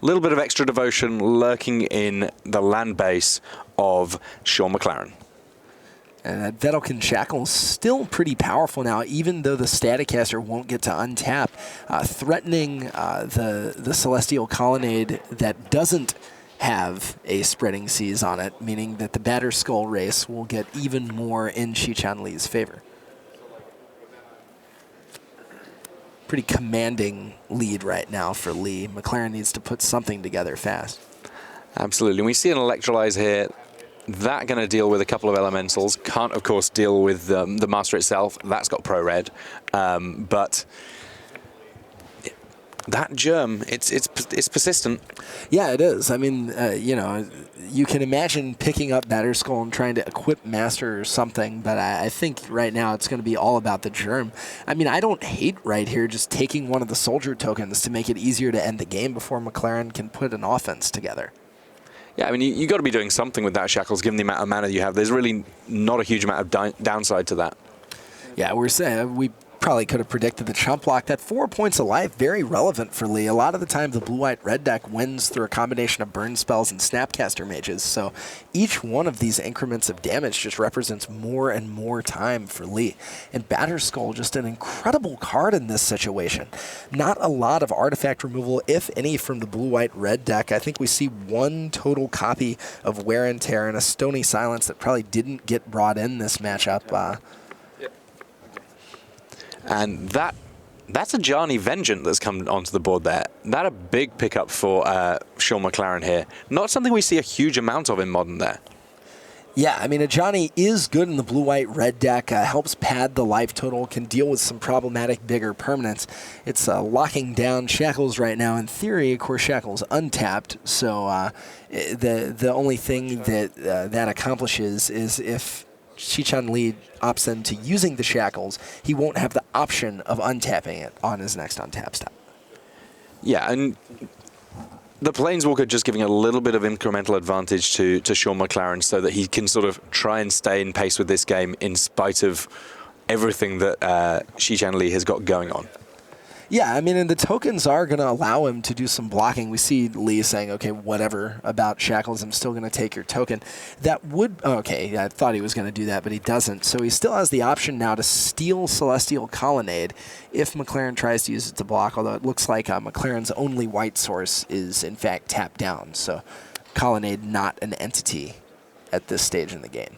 little bit of extra devotion lurking in the land base of Sean Mclaren. And that Vedalken Shackle is still pretty powerful now, even though the Staticaster won't get to untap, threatening the Celestial Colonnade that doesn't have a Spreading Seas on it, meaning that the Batterskull race will get even more in Xichan Li's favor. Pretty commanding lead right now for Li. Mclaren needs to put something together fast. Absolutely. We see an Electrolyze here. That going to deal with a couple of elementals. Can't, of course, deal with the Master itself. That's got pro-red. But that germ, it's persistent. Yeah, it is. I mean, you can imagine picking up Batterskull and trying to equip Master or something, but I think right now it's going to be all about the germ. I mean, I don't hate right here just taking one of the soldier tokens to make it easier to end the game before Mclaren can put an offense together. Yeah, I mean, you got to be doing something with that Shackles, given the amount of mana you have. There's really not a huge amount of downside to that. Yeah, we're saying we probably could have predicted the chump block. That 4 points of life, very relevant for Li. A lot of the time, the blue-white-red deck wins through a combination of burn spells and Snapcaster mages. So each one of these increments of damage just represents more and more time for Li. And Batterskull, just an incredible card in this situation. Not a lot of artifact removal, if any, from the blue-white-red deck. I think we see 1 total copy of Wear and Tear and a Stony Silence that probably didn't get brought in this matchup. And that's a Jarny Vengeant that's come onto the board there. That a big pickup for Sean Mclaren here. Not something we see a huge amount of in Modern there. Yeah, I mean, a Johnny is good in the blue-white-red deck, helps pad the life total, can deal with some problematic bigger permanents. It's locking down Shackles right now. In theory, of course, Shackles untapped, so the only thing that accomplishes is if Xichan Li opts into using the Shackles, he won't have the option of untapping it on his next untap step. Yeah, and the Planeswalker just giving a little bit of incremental advantage to Sean Mclaren so that he can sort of try and stay in pace with this game in spite of everything that Xichan Li has got going on. Yeah, I mean, and the tokens are going to allow him to do some blocking. We see Li saying, okay, whatever about Shackles, I'm still going to take your token. That would, okay, I thought he was going to do that, but he doesn't. So he still has the option now to steal Celestial Colonnade if Mclaren tries to use it to block, although it looks like Mclaren's only white source is, in fact, tapped down. So Colonnade not an entity at this stage in the game.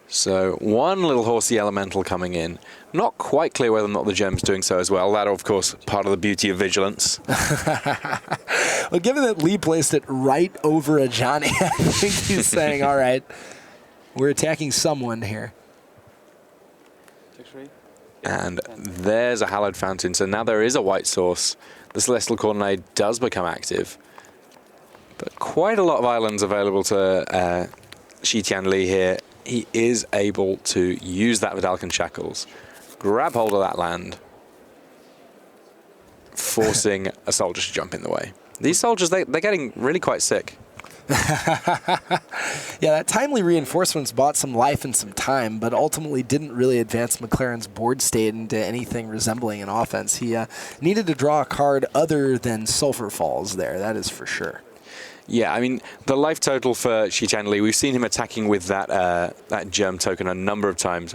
So one little horsey elemental coming in. Not quite clear whether or not the gem's doing so as well. That, of course, part of the beauty of Vigilance. Well, given that Li placed it right over a Johnny, I think he's saying, all right, we're attacking someone here. And there's a Hallowed Fountain. So now there is a white source. The Celestial Colonnade does become active. But quite a lot of islands available to Xichan Li here. He is able to use that Vedalken Shackles, grab hold of that land, forcing a soldier to jump in the way. These soldiers, they're getting really quite sick. Yeah, that Timely Reinforcements bought some life and some time, but ultimately didn't really advance Mclaren's board state into anything resembling an offense. He needed to draw a card other than Sulphur Falls there, that is for sure. Yeah, I mean, the life total for Xiqianli, we've seen him attacking with that germ token a number of times.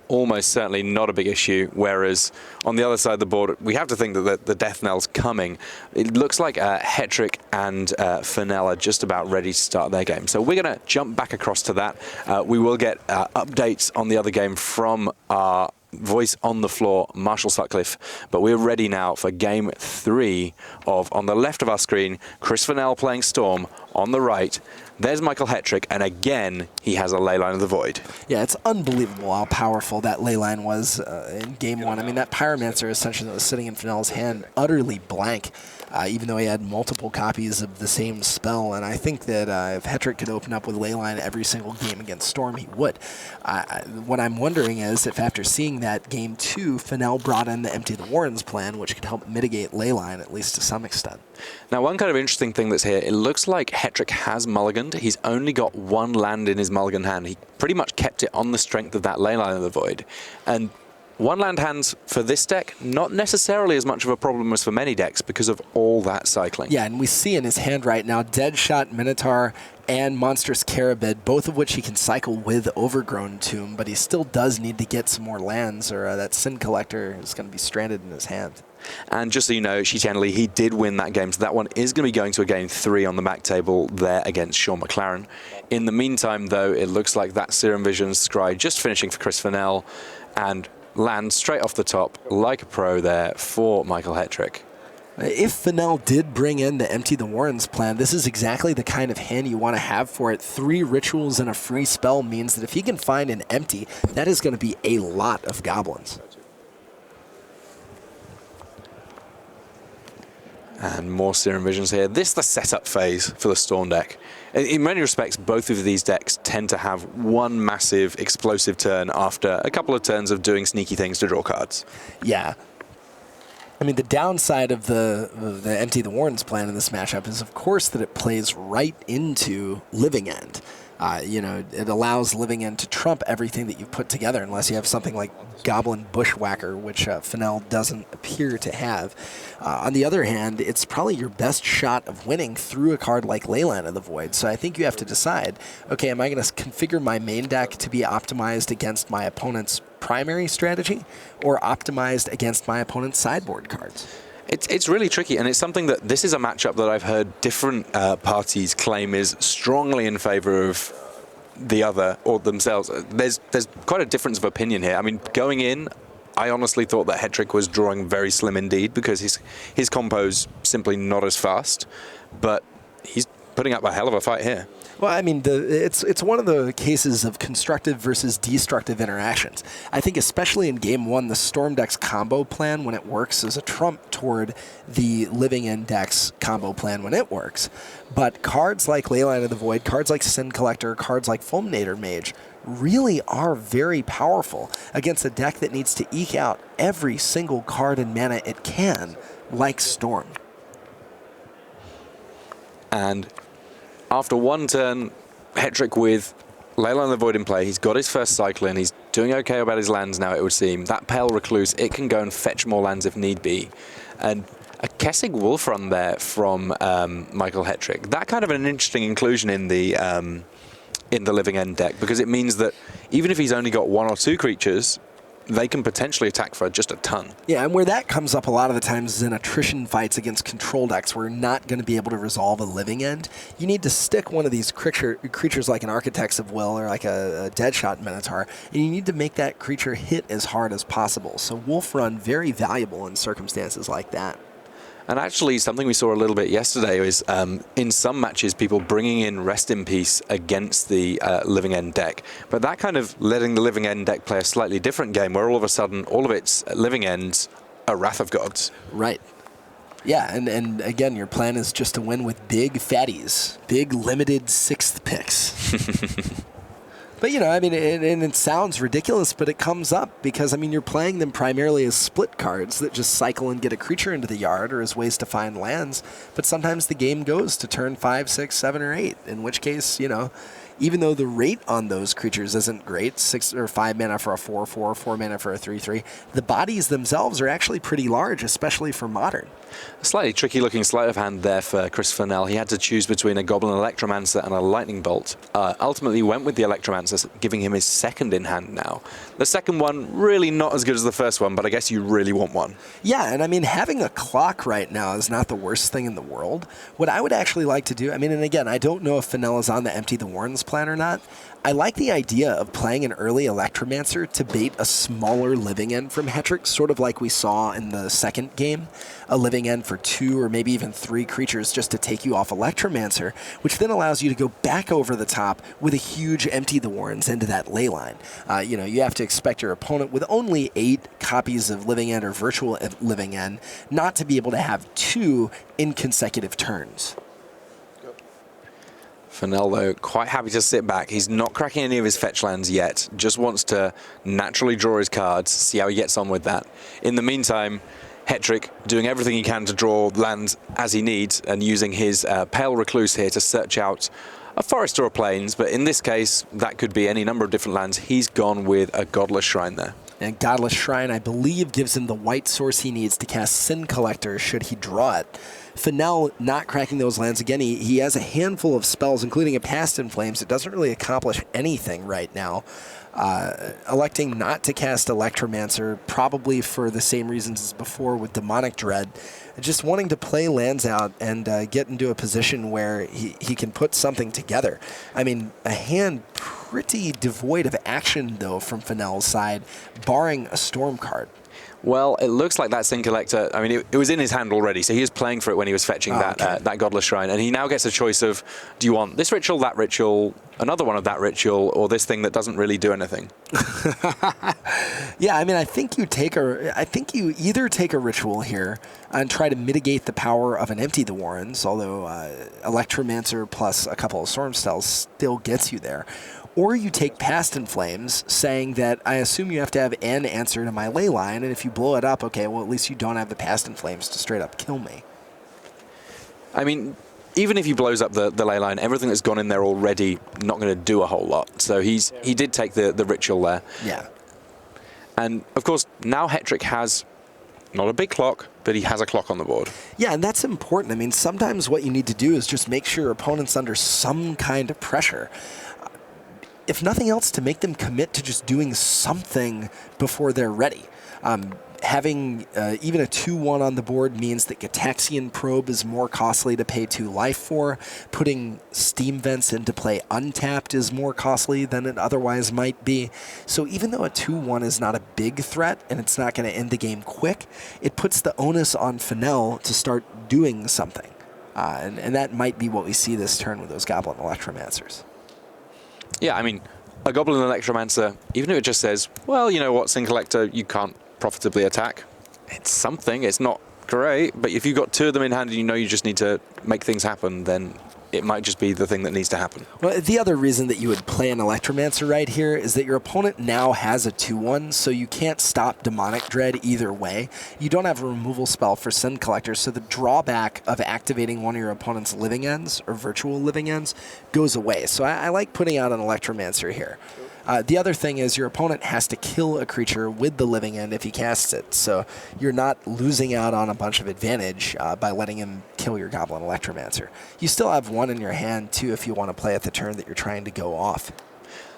Almost certainly not a big issue, whereas on the other side of the board, we have to think that the death knell's coming. It looks like Hetrick and Fennell are just about ready to start their game. So we're going to jump back across to that. We will get updates on the other game from our voice on the floor, Marshall Sutcliffe, but we're ready now for game 3 of, on the left of our screen, Chris Fennell playing Storm. On the right, there's Michael Hetrick, and again, he has a Leyline of the Void. Yeah, it's unbelievable how powerful that Leyline was in game 1. I mean, that Pyromancer Ascension that was sitting in Fennell's hand, utterly blank, even though he had multiple copies of the same spell. And I think that if Hetrick could open up with Leyline every single game against Storm, he would. What I'm wondering is if after seeing that game 2, Fennell brought in the Empty the Warrens plan, which could help mitigate Leyline, at least to some extent. Now, one kind of interesting thing that's here, it looks like Hetrick has mulliganed. He's only got 1 land in his mulligan hand. He pretty much kept it on the strength of that Leyline of the Void. And 1 land hands for this deck, not necessarily as much of a problem as for many decks because of all that cycling. Yeah, and we see in his hand right now Deadshot, Minotaur, and Monstrous Carabid, both of which he can cycle with Overgrown Tomb, but he still does need to get some more lands, or that Sin Collector is going to be stranded in his hand. And just so you know, Xiqianli, he did win that game, so that one is going to be going to a game 3 on the back table there against Sean Mclaren. In the meantime, though, it looks like that Serum Vision Scry just finishing for Chris Fennell, and lands straight off the top, like a pro there for Michael Hetrick. If Fennell did bring in the Empty the Warrens plan, this is exactly the kind of hand you want to have for it. 3 rituals and a free spell means that if he can find an Empty, that is going to be a lot of goblins. And more Serum Visions here. This is the setup phase for the Storm deck. In many respects, both of these decks tend to have one massive explosive turn after a couple of turns of doing sneaky things to draw cards. Yeah. I mean, the downside of the Empty the Warrens plan in this matchup is, of course, that it plays right into Living End. It allows Living End to trump everything that you've put together, unless you have something like Goblin Bushwhacker, which Fennell doesn't appear to have. On the other hand, it's probably your best shot of winning through a card like Leyline of the Void. So I think you have to decide, okay, am I going to configure my main deck to be optimized against my opponent's primary strategy, or optimized against my opponent's sideboard cards? It's really tricky, and it's something that this is a matchup that I've heard different parties claim is strongly in favor of the other or themselves. There's quite a difference of opinion here. I mean, going in, I honestly thought that Hetrick was drawing very slim indeed because his compo's simply not as fast, but he's putting up a hell of a fight here. Well, I mean, it's one of the cases of constructive versus destructive interactions. I think especially in Game 1, the Storm deck's combo plan, when it works, is a trump toward the Living End deck's combo plan when it works. But cards like Leyline of the Void, cards like Sin Collector, cards like Fulminator Mage really are very powerful against a deck that needs to eke out every single card and mana it can, like Storm. And after 1 turn, Hetrick with Leyline of the Void in play, he's got his first cycle in, he's doing okay about his lands now, it would seem. That Pale Recluse, it can go and fetch more lands if need be. And a Kessig Wolf Run there from Michael Hetrick. That kind of an interesting inclusion in the Living End deck, because it means that even if he's only got 1 or 2 creatures, they can potentially attack for just a ton. Yeah, and where that comes up a lot of the times is in attrition fights against control decks where you're not going to be able to resolve a Living End. You need to stick one of these creatures like an Architects of Will or like a Deadshot Minotaur, and you need to make that creature hit as hard as possible. So Wolf Run, very valuable in circumstances like that. And actually, something we saw a little bit yesterday is in some matches, people bringing in Rest in Peace against the Living End deck. But that kind of letting the Living End deck play a slightly different game, where all of a sudden, all of its Living Ends are Wrath of Gods. Right. Yeah, and again, your plan is just to win with big fatties, big limited 6th picks. But, I mean, and it sounds ridiculous, but it comes up because, I mean, you're playing them primarily as split cards that just cycle and get a creature into the yard or as ways to find lands. But sometimes the game goes to turn 5, 6, 7, or 8, in which case, even though the rate on those creatures isn't great, 6 or 5 mana for a 4/4, 4 mana for a 3/3, the bodies themselves are actually pretty large, especially for Modern. A slightly tricky-looking sleight of hand there for Chris Fennell. He had to choose between a Goblin Electromancer and a Lightning Bolt. Ultimately went with the Electromancer, giving him his second in hand now. The second one, really not as good as the first one, but I guess you really want one. Yeah, and I mean, having a clock right now is not the worst thing in the world. What I would actually like to do, I mean, and again, I don't know if Fennell is on the Empty the Warrens plan or not. I like the idea of playing an early Electromancer to bait a smaller living end from Hetrick, sort of like we saw in the second game. A living end for 2 or maybe even 3 creatures just to take you off Electromancer, which then allows you to go back over the top with a huge Empty the Warrens into that ley line. You have to expect your opponent with only 8 copies of living end or virtual living end not to be able to have 2 in consecutive turns. Fennell, though, quite happy to sit back. He's not cracking any of his fetch lands yet. Just wants to naturally draw his cards, see how he gets on with that. In the meantime, Hetrick doing everything he can to draw lands as he needs and using his Pale Recluse here to search out a forest or a plains. But in this case, that could be any number of different lands. He's gone with a Godless Shrine there. And Godless Shrine, I believe, gives him the white source he needs to cast Sin Collector should he draw it. Fennell not cracking those lands again. He has a handful of spells, including a Past in Flames. It doesn't really accomplish anything right now. Electing not to cast Electromancer, probably for the same reasons as before with Demonic Dread. Just wanting to play lands out and get into a position where he can put something together. I mean, a hand pretty devoid of action, though, from Fennell's side, barring a Storm card. Well, it looks like that Sin Collector, I mean, it was in his hand already, so he was playing for it when he was fetching that Godless Shrine, and he now gets a choice of, do you want this ritual, that ritual, another one of that ritual, or this thing that doesn't really do anything? Yeah, I mean, I think you either take a ritual here and try to mitigate the power of an Empty the Warrens, although Electromancer plus a couple of Storm Spells still gets you there. Or you take Past in Flames, saying that I assume you have to have an answer to my ley line, and if you blow it up, okay, well, at least you don't have the Past in Flames to straight up kill me. I mean, even if he blows up the ley line, everything that's gone in there already not going to do a whole lot. So he did take the ritual there. Yeah. And, of course, now Hetrick has not a big clock, but he has a clock on the board. Yeah, and that's important. I mean, sometimes what you need to do is just make sure your opponent's under some kind of pressure. If nothing else, to make them commit to just doing something before they're ready. Having even a 2/1 on the board means that Gataxian Probe is more costly to pay 2 life for. Putting Steam Vents into play untapped is more costly than it otherwise might be. So even though a 2/1 is not a big threat and it's not going to end the game quick, it puts the onus on Fennell to start doing something. And that might be what we see this turn with those Goblin Electromancers. Yeah, I mean, a Goblin Electromancer, even if it just says, well, you know what, Sin Collector, you can't profitably attack. It's something. It's not great, but if you've got 2 of them in hand and you know you just need to make things happen, then it might just be the thing that needs to happen. Well, the other reason that you would play an Electromancer right here is that your opponent now has a 2/1, so you can't stop Demonic Dread either way. You don't have a removal spell for Sin Collector, so the drawback of activating one of your opponent's living ends or virtual living ends goes away. So I like putting out an Electromancer here. The other thing is your opponent has to kill a creature with the living end if he casts it, so you're not losing out on a bunch of advantage by letting him kill your Goblin Electromancer. You still have 1 in your hand, too, if you want to play at the turn that you're trying to go off.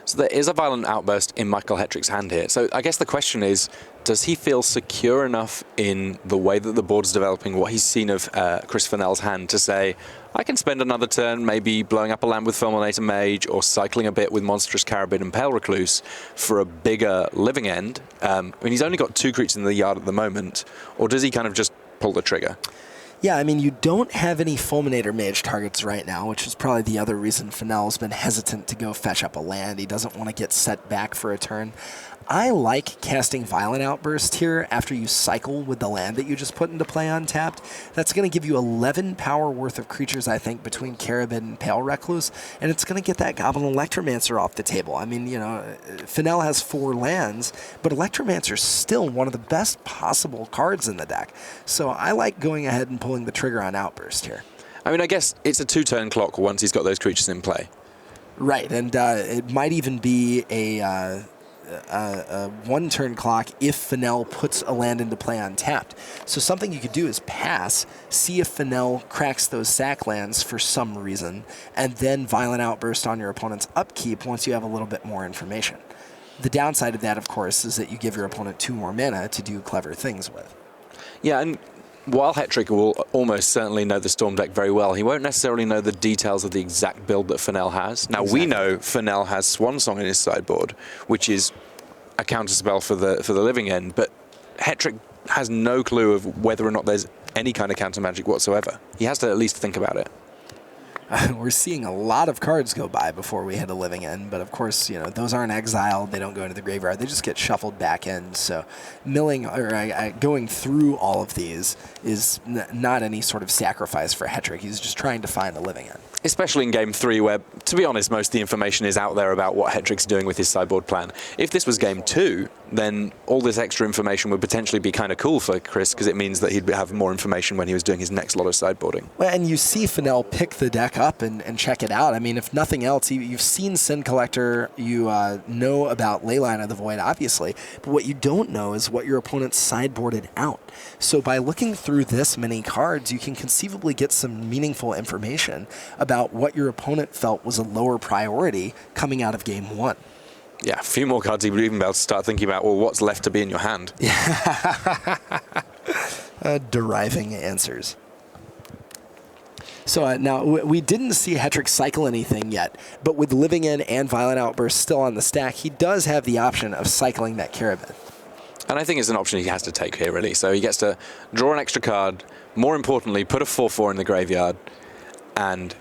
So there is a Violent Outburst in Michael Hetrick's hand here. So I guess the question is, does he feel secure enough in the way that the board's developing, what he's seen of Chris Fennell's hand, to say, I can spend another turn maybe blowing up a land with Fulminator Mage or cycling a bit with Monstrous Carabid and Pale Recluse for a bigger living end? I mean, he's only got 2 creatures in the yard at the moment. Or does he kind of just pull the trigger? Yeah, I mean, you don't have any Fulminator Mage targets right now, which is probably the other reason Fennell's been hesitant to go fetch up a land. He doesn't want to get set back for a turn. I like casting Violent Outburst here after you cycle with the land that you just put into play untapped. That's going to give you 11 power worth of creatures, I think, between Carabid and Pale Recluse, and it's going to get that Goblin Electromancer off the table. I mean, you know, Fennell has 4 lands, but Electromancer's still one of the best possible cards in the deck. So I like going ahead and pulling the trigger on Outburst here. I mean, I guess it's a 2-turn clock once he's got those creatures in play. Right, and it might even be a one-turn clock if Fennell puts a land into play untapped. So something you could do is pass, see if Fennell cracks those sack lands for some reason, and then Violent Outburst on your opponent's upkeep once you have a little bit more information. The downside of that, of course, is that you give your opponent 2 more mana to do clever things with. Yeah, and while Hetrick will almost certainly know the Storm deck very well, he won't necessarily know the details of the exact build that Fennell has. Now, we know Fennell has Swansong in his sideboard, which is a counterspell for the living end, but Hetrick has no clue of whether or not there's any kind of counter magic whatsoever. He has to at least think about it. We're seeing a lot of cards go by before we hit a living end, but of course, you know, those aren't exiled. They don't go into the graveyard. They just get shuffled back in. So milling or going through all of these is not any sort of sacrifice for Hetrick. He's just trying to find a living end. Especially in Game 3, where, to be honest, most of the information is out there about what Hetrick's doing with his sideboard plan. If this was Game 2, then all this extra information would potentially be kind of cool for Chris, because it means that he'd have more information when he was doing his next lot of sideboarding. Well, and you see Fennell pick the deck up and check it out. I mean, if nothing else, you've seen Sin Collector, you know about Leyline of the Void, obviously, but what you don't know is what your opponent's sideboarded out. So by looking through this many cards, you can conceivably get some meaningful information about what your opponent felt was a lower priority coming out of Game 1. Yeah, a few more cards, you would even be able to start thinking about, well, what's left to be in your hand? Deriving answers. So now, we didn't see Hetrick cycle anything yet, but with Living End and Violent Outburst still on the stack, he does have the option of cycling that Carabin. And I think it's an option he has to take here, really. So he gets to draw an extra card, more importantly, put a 4/4 in the graveyard, and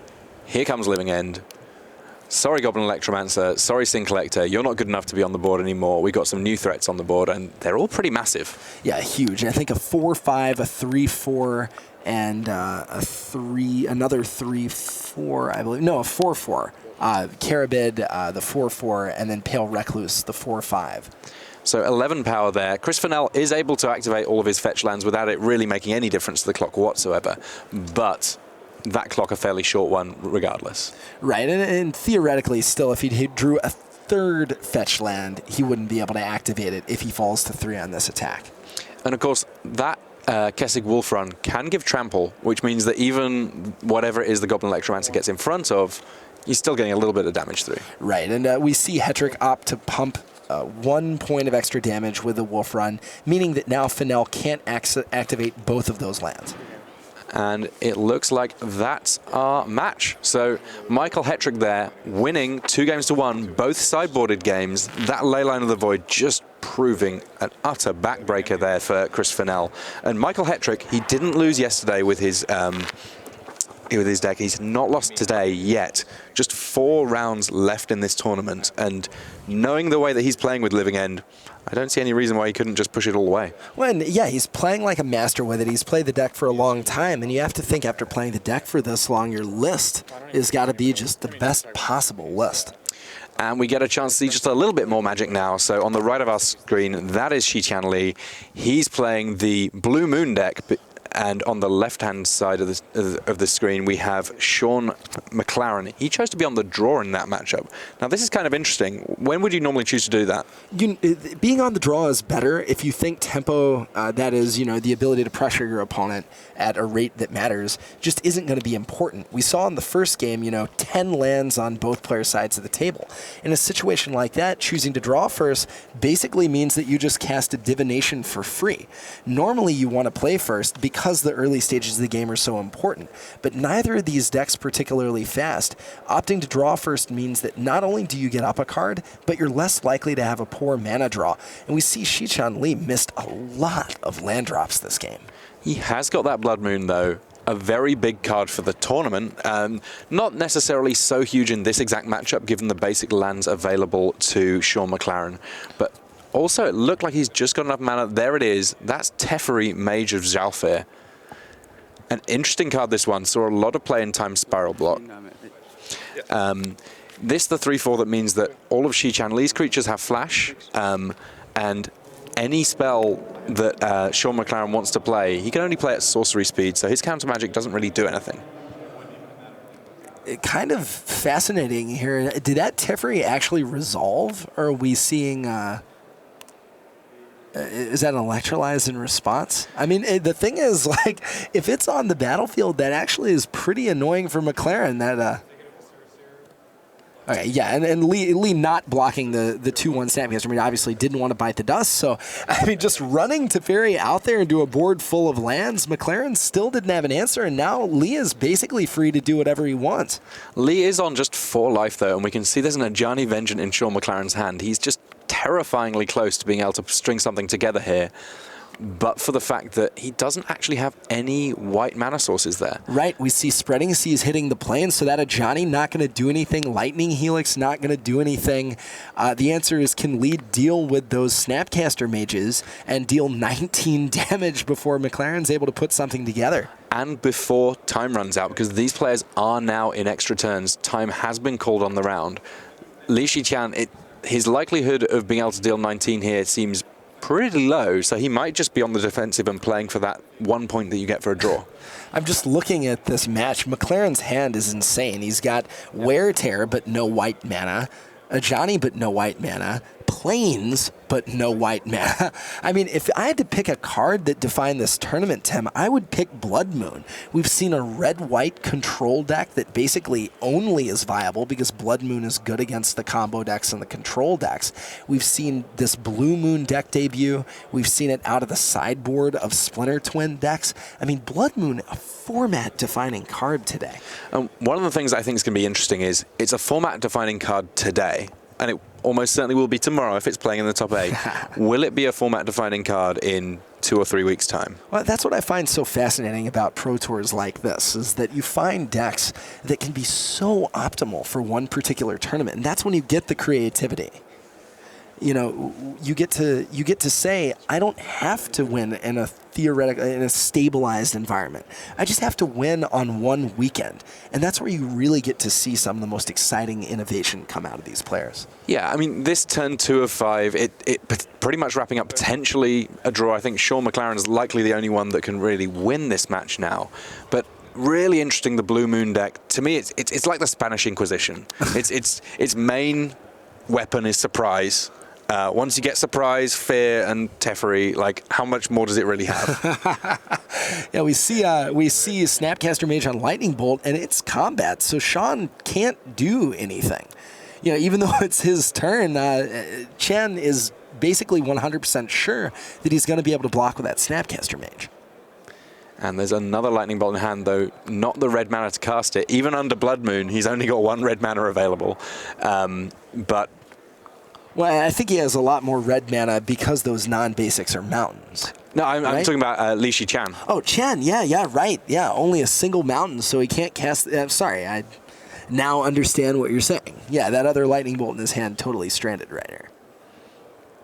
here comes Living End. Sorry, Goblin Electromancer. Sorry, Sin Collector. You're not good enough to be on the board anymore. We got some new threats on the board, and they're all pretty massive. Yeah, huge. I think a 4/5, a 3/4, and another 3/4, I believe. No, a 4/4. Carabid, the 4/4, and then Pale Recluse, the 4/5. So 11 power there. Chris Fennell is able to activate all of his fetch lands without it really making any difference to the clock whatsoever. But that clock a fairly short one regardless. Right, and theoretically still, if he drew a 3rd fetch land, he wouldn't be able to activate it if he falls to 3 on this attack. And of course, that Kessig Wolf Run can give trample, which means that even whatever it is the Goblin Electromancer gets in front of, he's still getting a little bit of damage through. Right, and we see Hetrick opt to pump 1 point of extra damage with the Wolf Run, meaning that now Fennell can't activate both of those lands. And it looks like that's our match. So Michael Hetrick there, winning 2-1, both sideboarded games. That Leyline of the Void just proving an utter backbreaker there for Chris Fennell. And Michael Hetrick, he didn't lose yesterday with his deck. He's not lost today yet. Just 4 rounds left in this tournament. And knowing the way that he's playing with Living End, I don't see any reason why he couldn't just push it all the way. Well, and yeah, he's playing like a master with it. He's played the deck for a long time, and you have to think after playing the deck for this long, your list has got to be just the best possible list. And we get a chance to see just a little bit more Magic now. So on the right of our screen, that is Xichan Li. He's playing the Blue Moon deck, and on the left-hand side of the screen, we have Sean Mclaren. He chose to be on the draw in that matchup. Now, this is kind of interesting. When would you normally choose to do that? Being on the draw is better if you think tempo, that is, the ability to pressure your opponent at a rate that matters, just isn't going to be important. We saw in the first game, 10 lands on both player sides of the table. In a situation like that, choosing to draw first basically means that you just cast a divination for free. Normally, you want to play first because the early stages of the game are so important, but neither of these decks particularly fast. Opting to draw first means that not only do you get up a card, but you're less likely to have a poor mana draw. And we see Xichan Li missed a lot of land drops this game. He has got that Blood Moon, though. A very big card for the tournament. Not necessarily so huge in this exact matchup, given the basic lands available to Sean Mclaren, but also, it looked like he's just got enough mana. There it is. That's Teferi, Mage of Zhalfir. An interesting card, this one. Saw a lot of play in Time Spiral Block. This, the 3/4, that means that all of Xichan Li's creatures have flash, and any spell that Sean Mclaren wants to play, he can only play at sorcery speed, so his counter magic doesn't really do anything. kind of fascinating here. Did that Teferi actually resolve, or are we seeing... is that an electrolyze in response? I mean, the thing is, like, if it's on the battlefield, that actually is pretty annoying for Mclaren. That, okay, yeah, and Lee not blocking the 2-1 Snapcaster. I mean, obviously didn't want to bite the dust. So, I mean, just running Teferi out there into a board full of lands, Mclaren still didn't have an answer, and now Lee is basically free to do whatever he wants. Lee is on just 4 life, though, and we can see there's an Ajani Vengeance in Sean McLaren's hand. He's just terrifyingly close to being able to string something together here, but for the fact that he doesn't actually have any white mana sources there. Right, we see Spreading Seas hitting the plane, so that Ajani not going to do anything, Lightning Helix not going to do anything. The answer is, can Lee deal with those Snapcaster mages and deal 19 damage before McLaren's able to put something together? And before time runs out, because these players are now in extra turns, time has been called on the round. Li Shiqian, his likelihood of being able to deal 19 here seems pretty low, so he might just be on the defensive and playing for that 1 point that you get for a draw. I'm just looking at this match. McLaren's hand is insane. He's got Wear Tear, but no white mana. Ajani, but no white mana. Plains, but no white mana. I mean, if I had to pick a card that defined this tournament, Tim, I would pick Blood Moon. We've seen a red-white control deck that basically only is viable because Blood Moon is good against the combo decks and the control decks. We've seen this Blue Moon deck debut. We've seen it out of the sideboard of Splinter Twin decks. I mean, Blood Moon, a format-defining card today. One of the things I think is going to be interesting is it's a format-defining card today, and it almost certainly will be tomorrow if it's playing in the top 8. Will it be a format-defining card in 2 or 3 weeks' time? Well, that's what I find so fascinating about Pro Tours like this, is that you find decks that can be so optimal for one particular tournament, and that's when you get the creativity. You know, you get to say, I don't have to win in a stabilized environment. I just have to win on one weekend. And that's where you really get to see some of the most exciting innovation come out of these players. Yeah, I mean, this turn 2 of 5, it pretty much wrapping up potentially a draw. I think Sean McLaren is likely the only one that can really win this match now. But really interesting, the Blue Moon deck. To me, it's like the Spanish Inquisition. Its main weapon is surprise. Once you get Surprise, Fear, and Teferi, like, how much more does it really have? Yeah, we see Snapcaster Mage on Lightning Bolt, and it's combat, so Sean can't do anything. You know, even though it's his turn, Chen is basically 100% sure that he's going to be able to block with that Snapcaster Mage. And there's another Lightning Bolt in hand, though not the red mana to cast it. Even under Blood Moon, he's only got 1 red mana available. But well, I think he has a lot more red mana because those non-basics are mountains. No, I'm talking about Li Shiqian. Oh, Chen, yeah, right. Yeah, only a single mountain, so he can't cast... sorry, I now understand what you're saying. Yeah, that other Lightning Bolt in his hand totally stranded right here.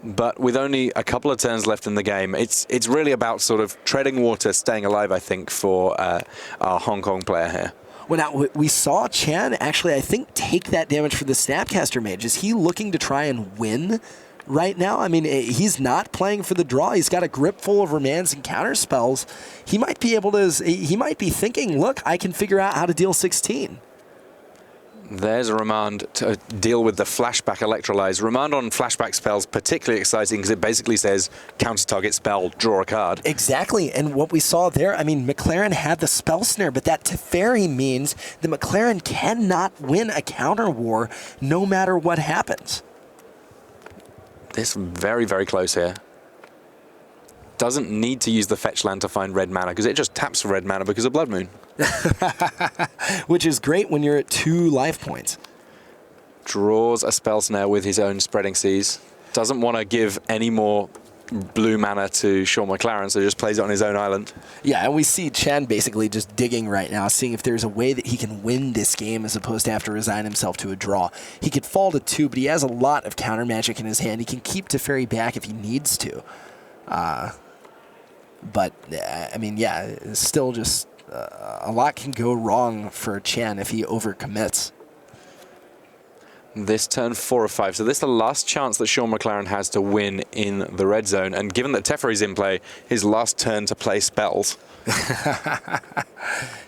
But with only a couple of turns left in the game, it's really about sort of treading water, staying alive, I think, for our Hong Kong player here. Well, now, we saw Chan actually, I think, take that damage for the Snapcaster Mage. Is he looking to try and win right now? I mean, he's not playing for the draw. He's got a grip full of Remands and counter spells. He might be able to, he might be thinking, look, I can figure out how to deal 16. There's a Remand to deal with the flashback electrolyze. Remand on flashback spells particularly exciting because it basically says counter target spell, draw a card. Exactly, and what we saw there, I mean, Mclaren had the spell snare, but that Teferi means that Mclaren cannot win a counter war no matter what happens. This very, very close here. Doesn't need to use the fetch land to find red mana because it just taps for red mana because of Blood Moon. Which is great when you're at 2 life points. Draws a spell snare with his own Spreading Seas. Doesn't want to give any more blue mana to Sean McLaren, so just plays it on his own island. Yeah, and we see Chen basically just digging right now, seeing if there's a way that he can win this game as opposed to have to resign himself to a draw. He could fall to 2, but he has a lot of counter magic in his hand. He can keep Teferi back if he needs to. But, I mean, yeah, it's still just a lot can go wrong for Chan if he overcommits. This turn 4 of 5. So this is the last chance that Sean McLaren has to win in the red zone. And given that Teferi's in play, his last turn to play spells.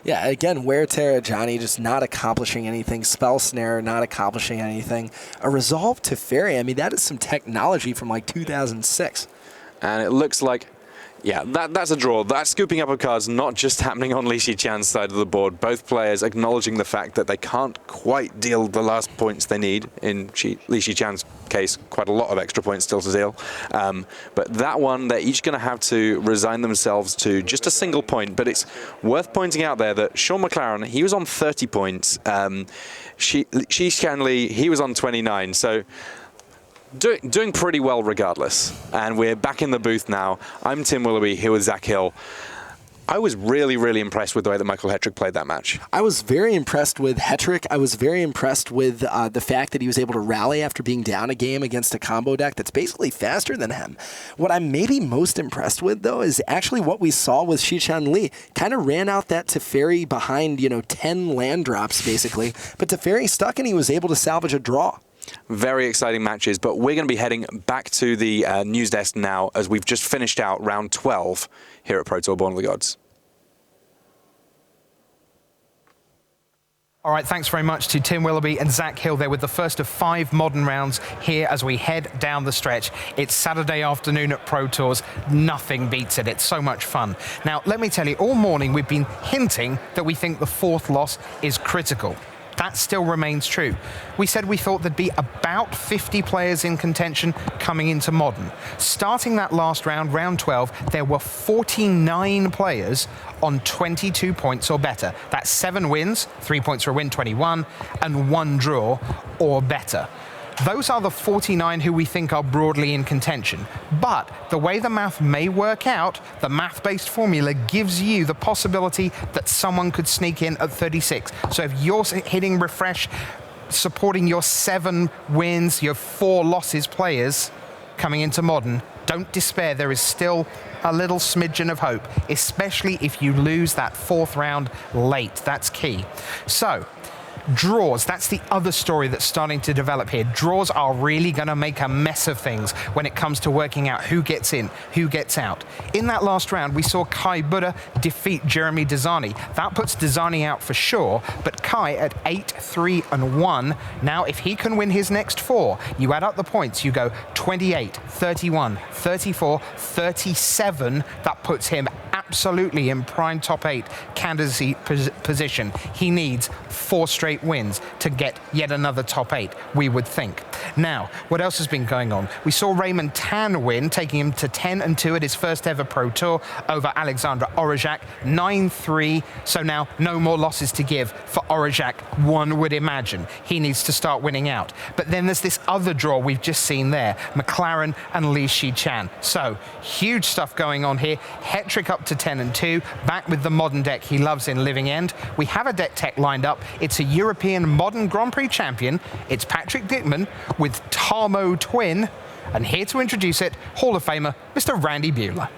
Yeah, again, Wear Terra Johnny just not accomplishing anything. Spell Snare not accomplishing anything. A Resolve to Fairy, I mean, that is some technology from like 2006. And it looks like, yeah, that's a draw. That scooping up of cards not just happening on Li Shichan's side of the board. Both players acknowledging the fact that they can't quite deal the last points they need. In Li Shichan's case, quite a lot of extra points still to deal. But that one, they're each going to have to resign themselves to just a single point. But it's worth pointing out there that Sean Mclaren, he was on 30 points. Shichan Li, he was on 29. So doing pretty well regardless. And we're back in the booth now. I'm Tim Willoughby here with Zach Hill. I was really, really impressed with the way that Michael Hetrick played that match. I was very impressed with Hetrick. I was very impressed with the fact that he was able to rally after being down a game against a combo deck that's basically faster than him. What I'm maybe most impressed with, though, is actually what we saw with Shichan Li. Kind of ran out that Teferi behind, 10 land drops, basically. But Teferi stuck, and he was able to salvage a draw. Very exciting matches, but we're going to be heading back to the news desk now as we've just finished out round 12 here at Pro Tour Born of the Gods. All right, thanks very much to Tim Willoughby and Zach Hill there with the first of 5 modern rounds here as we head down the stretch. It's Saturday afternoon at Pro Tours. Nothing beats it. It's so much fun. Now, let me tell you, all morning we've been hinting that we think the 4th loss is critical. That still remains true. We said we thought there'd be about 50 players in contention coming into Modern. Starting that last round, round 12, there were 49 players on 22 points or better. That's 7 wins, 3 points for a win, 21, and 1 draw or better. Those are the 49 who we think are broadly in contention. But the way the math may work out, the math-based formula gives you the possibility that someone could sneak in at 36. So if you're hitting refresh, supporting your 7 wins, your 4 losses players coming into Modern, don't despair. There is still a little smidgen of hope, especially if you lose that 4th round late. That's key. So, draws, that's the other story that's starting to develop here. Draws are really going to make a mess of things when it comes to working out who gets in, who gets out. In that last round, we saw Kai Buddha defeat Jeremy Desani. That puts Desani out for sure, but Kai at 8-3-1. Now, if he can win his next 4, you add up the points, you go 28, 31, 34, 37. That puts him absolutely in prime top 8 candidacy position. He needs 4 straight wins to get yet another top 8, we would think. Now, what else has been going on? We saw Raymond Tan win, taking him to 10-2 at his first ever Pro Tour over Alexander Orozak, 9-3. So now no more losses to give for Orozak, one would imagine. He needs to start winning out. But then there's this other draw we've just seen there, Mclaren and Li Shichan. So huge stuff going on here. Hetrick up to 10-2, back with the modern deck he loves in Living End. We have a deck tech lined up. It's a European Modern Grand Prix champion. It's Patrick Dickman with Tarmo Twin. And here to introduce it, Hall of Famer, Mr. Randy Buehler.